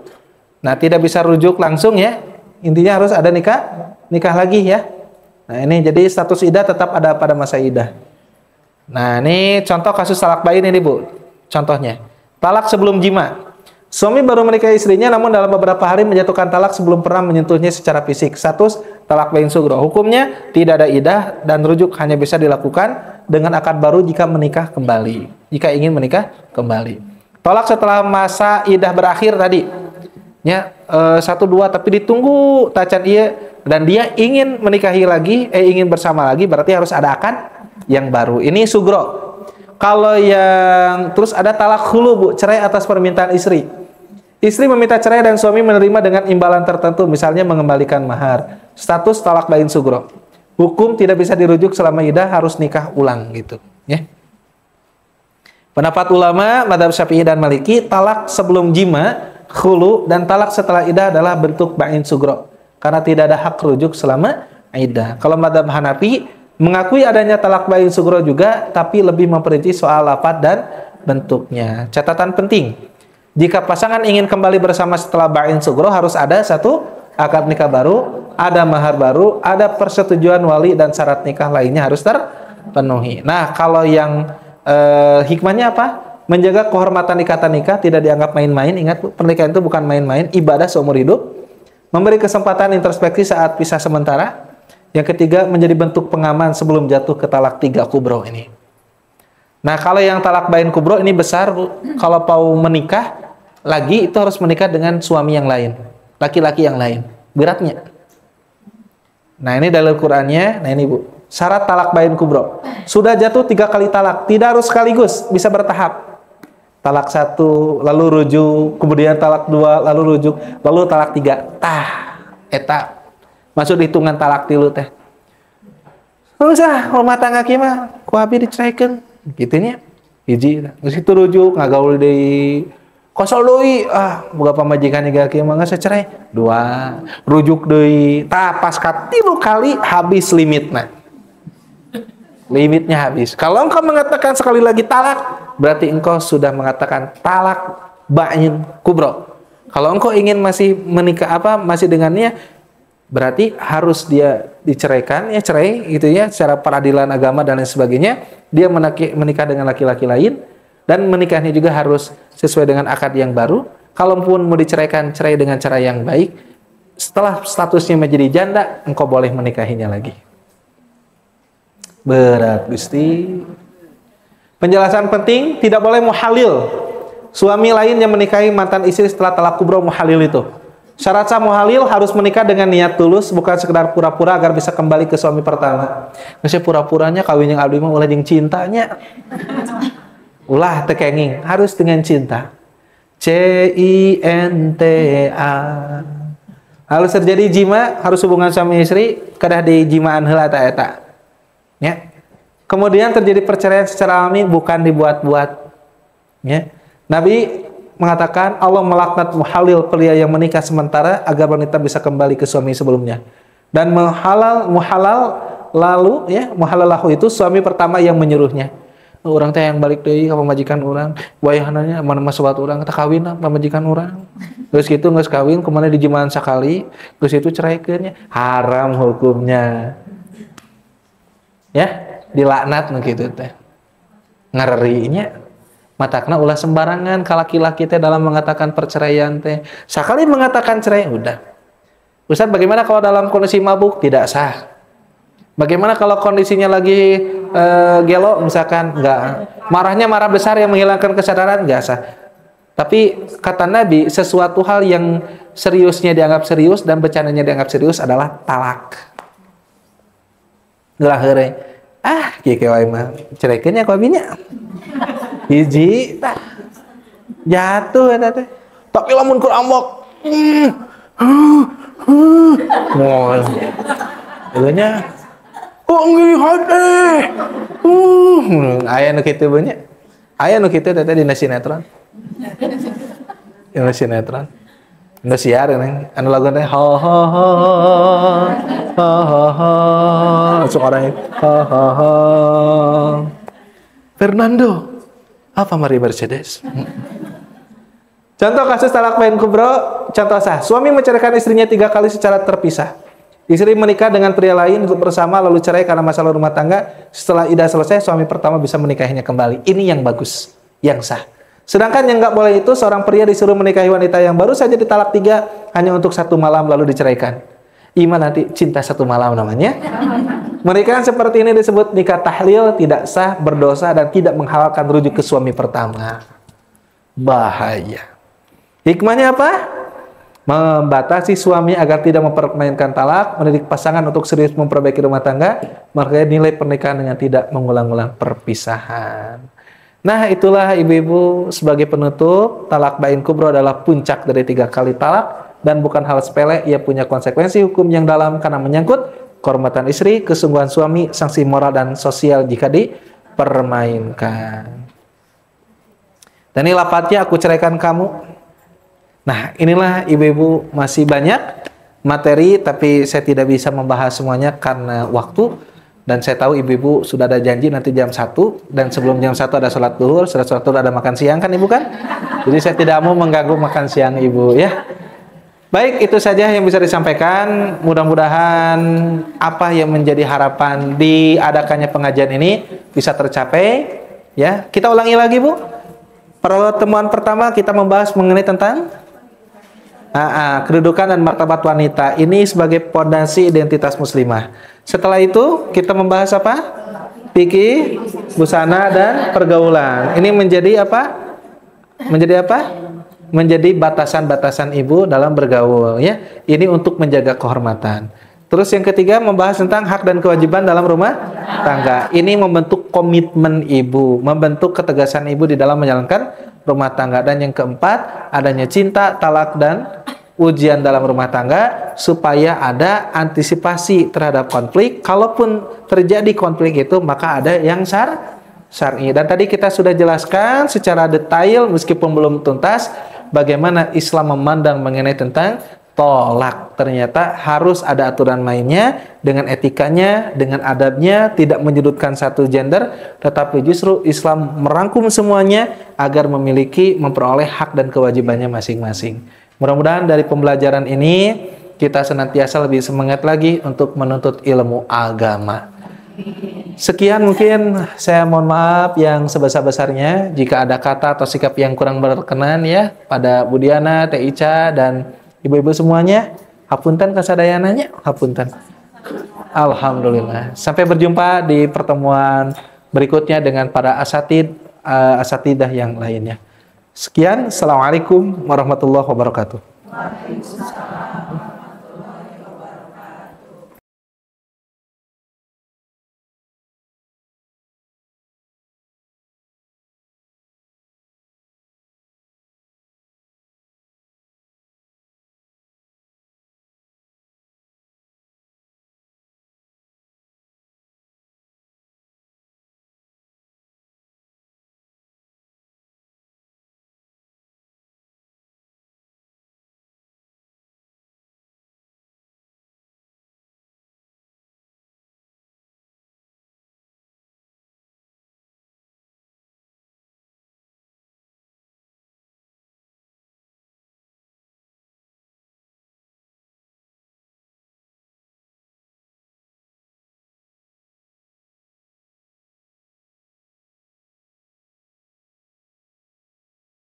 Nah, tidak bisa rujuk langsung ya. Intinya harus ada nikah lagi ya. Nah, ini jadi status idah tetap ada pada masa idah. Nah, ini contoh kasus talak bain ini Bu. Contohnya, talak sebelum jima. Suami baru menikahi istrinya namun dalam beberapa hari menjatuhkan talak sebelum pernah menyentuhnya secara fisik. Status talak bain sugro. Hukumnya tidak ada idah dan rujuk hanya bisa dilakukan dengan akad baru jika menikah kembali. Jika ingin menikah kembali. Tolak setelah masa idah berakhir tadi. Ya, 1-2 tapi ditunggu tacan iya dan dia ingin menikahi lagi, ingin bersama lagi, berarti harus ada akad yang baru. Ini sugro. Kalau yang terus ada talak hulu Bu, cerai atas permintaan istri. Istri meminta cerai dan suami menerima dengan imbalan tertentu, misalnya mengembalikan mahar. Status talak bain sugro. Hukum tidak bisa dirujuk selama idah, harus nikah ulang gitu, ya. Pendapat ulama mazhab Syafi'i dan Maliki, talak sebelum jima, khulu dan talak setelah idah adalah bentuk bain sugro karena tidak ada hak rujuk selama idah. Kalau mazhab Hanafi mengakui adanya talak bain sugro juga, tapi lebih memperinci soal lafaz dan bentuknya. Catatan penting, jika pasangan ingin kembali bersama setelah bain sugro harus ada 1 akad nikah baru, ada mahar baru, ada persetujuan wali dan syarat nikah lainnya harus terpenuhi. Nah, kalau yang hikmahnya apa? Menjaga kehormatan ikatan nikah, tidak dianggap main-main. Ingat Bu, pernikahan itu bukan main-main, ibadah seumur hidup. Memberi kesempatan introspeksi saat pisah sementara. Yang ketiga, menjadi bentuk pengaman sebelum jatuh ke talak 3 kubro ini. Nah, kalau yang talak bain kubro ini besar Bu. Kalau mau menikah lagi itu harus menikah dengan suami yang lain, laki-laki yang lain. Beratnya. Nah, ini dalil Qur'annya. Nah, ini Bu. Syarat talak bain kubro. Sudah jatuh 3 kali talak, tidak harus sekaligus, bisa bertahap. Talak 1, lalu rujuk, kemudian talak 2, lalu rujuk, lalu talak 3. Eta masuk hitungan talak 3 teh. Usah rumah tangga kieu mah ku abi diceraikeun, kitu nya. Hiji, geus kitu rujuk ngagaul deui. Kosol deui, boga pamajikan iga kieu mah geus cerai. 2, rujuk deui. Tah pas ka 3 kali habis limitna. Limitnya habis. Kalau engkau mengatakan sekali lagi talak, berarti engkau sudah mengatakan talak bain kubro. Kalau engkau ingin masih menikah masih dengannya, berarti harus dia diceraikan, ya cerai gitu ya, secara peradilan agama dan lain sebagainya. Dia menikah dengan laki-laki lain, dan menikahnya juga harus sesuai dengan akad yang baru. Kalaupun mau diceraikan, cerai dengan cara yang baik. Setelah statusnya menjadi janda, engkau boleh menikahinya lagi. Berat Gusti. Penjelasan penting, tidak boleh muhalil. Suami lain yang menikahi mantan istri setelah talak kubro, muhalil itu. Syarat sah muhalil harus menikah dengan niat tulus, bukan sekedar pura-pura agar bisa kembali ke suami pertama. Masih pura-puranya kawin yang abdi mah ulah jeung cintanya. Ulah tekenging, harus dengan cinta. C-I-N-T-A. Harus terjadi jima, harus hubungan suami istri, kadah di jimaan heula eta. Ya. Kemudian terjadi perceraian secara alami, bukan dibuat-buat. Ya. Nabi mengatakan Allah melaknat muhalil, pria yang menikah sementara agar wanita bisa kembali ke suami sebelumnya. Dan muhalal lalu ya, muhalalahu itu suami pertama yang menyuruhnya. Orang teh yang balik deui ka pamajikan urang, wayahananya mana masawat urang teh kawin pamajikan urang. Terus gitu geus kawin kumaha dijimaan sakali, terus itu ceraikeun nya, haram hukumnya. Ya, dilaknat nu kitu teh. Ngerinya matakna ulah sembarangan ka laki-laki teh dalam mengatakan perceraian teh. Sekali mengatakan cerai udah. Ustaz, bagaimana kalau dalam kondisi mabuk? Tidak sah. Bagaimana kalau kondisinya lagi gelo misalkan? Enggak. Marahnya marah besar yang menghilangkan kesadaran? Enggak sah. Tapi kata Nabi, sesuatu hal yang seriusnya dianggap serius dan bercandanya dianggap serius adalah talak. Gelah heureuy. Kieu wae mah cerekeun nya ku abinya. Hiji tah jatuh eta teh. Tapi lamun keur ambok. Moal. Eueunya kok nglihat aya nu kitu beunnya. Aya nu kitu teh dina sinetron. Dina sinetron. Nu siar anu lagu teh ha ha ha ha ha ha suaranya ha ha ha Fernando apa Mari Mercedes. Contoh kasus talak bain kubro, contoh sah. Suami menceraikan istrinya 3 kali secara terpisah. Istri menikah dengan pria lain untuk bersama lalu cerai karena masalah rumah tangga. Setelah iddah selesai, suami pertama bisa menikahinya kembali. Ini yang bagus, yang sah. Sedangkan yang nggak boleh itu seorang pria disuruh menikahi wanita yang baru saja ditalak 3 hanya untuk 1 malam lalu diceraikan. Iman nanti cinta 1 malam namanya. Pernikahan seperti ini disebut nikah tahlil, tidak sah, berdosa dan tidak menghalalkan rujuk ke suami pertama. Bahaya. Hikmahnya apa? Membatasi suami agar tidak mempermainkan talak, mendidik pasangan untuk serius memperbaiki rumah tangga, makanya nilai pernikahan dengan tidak mengulang-ulang perpisahan. Nah, itulah ibu-ibu sebagai penutup, talak bain kubro adalah puncak dari 3 kali talak dan bukan hal sepele, ia punya konsekuensi hukum yang dalam karena menyangkut kehormatan istri, kesungguhan suami, sanksi moral dan sosial jika dipermainkan. Dan ini lapatnya aku ceraikan kamu. Nah, inilah ibu-ibu masih banyak materi, tapi saya tidak bisa membahas semuanya karena waktu. Dan saya tahu ibu-ibu sudah ada janji nanti jam 1, dan sebelum jam 1 ada sholat duhur, setelah sholat duhur ada makan siang kan ibu kan? Jadi saya tidak mau mengganggu makan siang ibu ya. Baik, itu saja yang bisa disampaikan. Mudah-mudahan apa yang menjadi harapan diadakannya pengajian ini bisa tercapai ya. Kita ulangi lagi Bu. Pertemuan pertama kita membahas mengenai tentang kedudukan dan martabat wanita ini sebagai pondasi identitas muslimah. Setelah itu kita membahas apa? Fikih, busana dan pergaulan. Ini menjadi apa? Menjadi apa? Menjadi batasan-batasan ibu dalam bergaul ya. Ini untuk menjaga kehormatan. Terus yang ketiga membahas tentang hak dan kewajiban dalam rumah tangga. Ini membentuk komitmen ibu, membentuk ketegasan ibu di dalam menjalankan rumah tangga. Dan yang keempat, adanya cinta, talak, dan ujian dalam rumah tangga supaya ada antisipasi terhadap konflik. Kalaupun terjadi konflik itu, maka ada yang syar'i. Dan tadi kita sudah jelaskan secara detail meskipun belum tuntas bagaimana Islam memandang mengenai tentang tolak. Ternyata harus ada aturan mainnya dengan etikanya, dengan adabnya, tidak menyudutkan satu gender, tetapi justru Islam merangkum semuanya agar memperoleh hak dan kewajibannya masing-masing. Mudah-mudahan dari pembelajaran ini kita senantiasa lebih semangat lagi untuk menuntut ilmu agama. Sekian mungkin saya mohon maaf yang sebesar-besarnya jika ada kata atau sikap yang kurang berkenan ya pada Bu Diana, Teh Ica dan ibu-ibu semuanya. Hapunten kasadayananya, hapunten. Alhamdulillah. Sampai berjumpa di pertemuan berikutnya dengan para asatidah yang lainnya. Sekian, Assalamualaikum warahmatullahi wabarakatuh.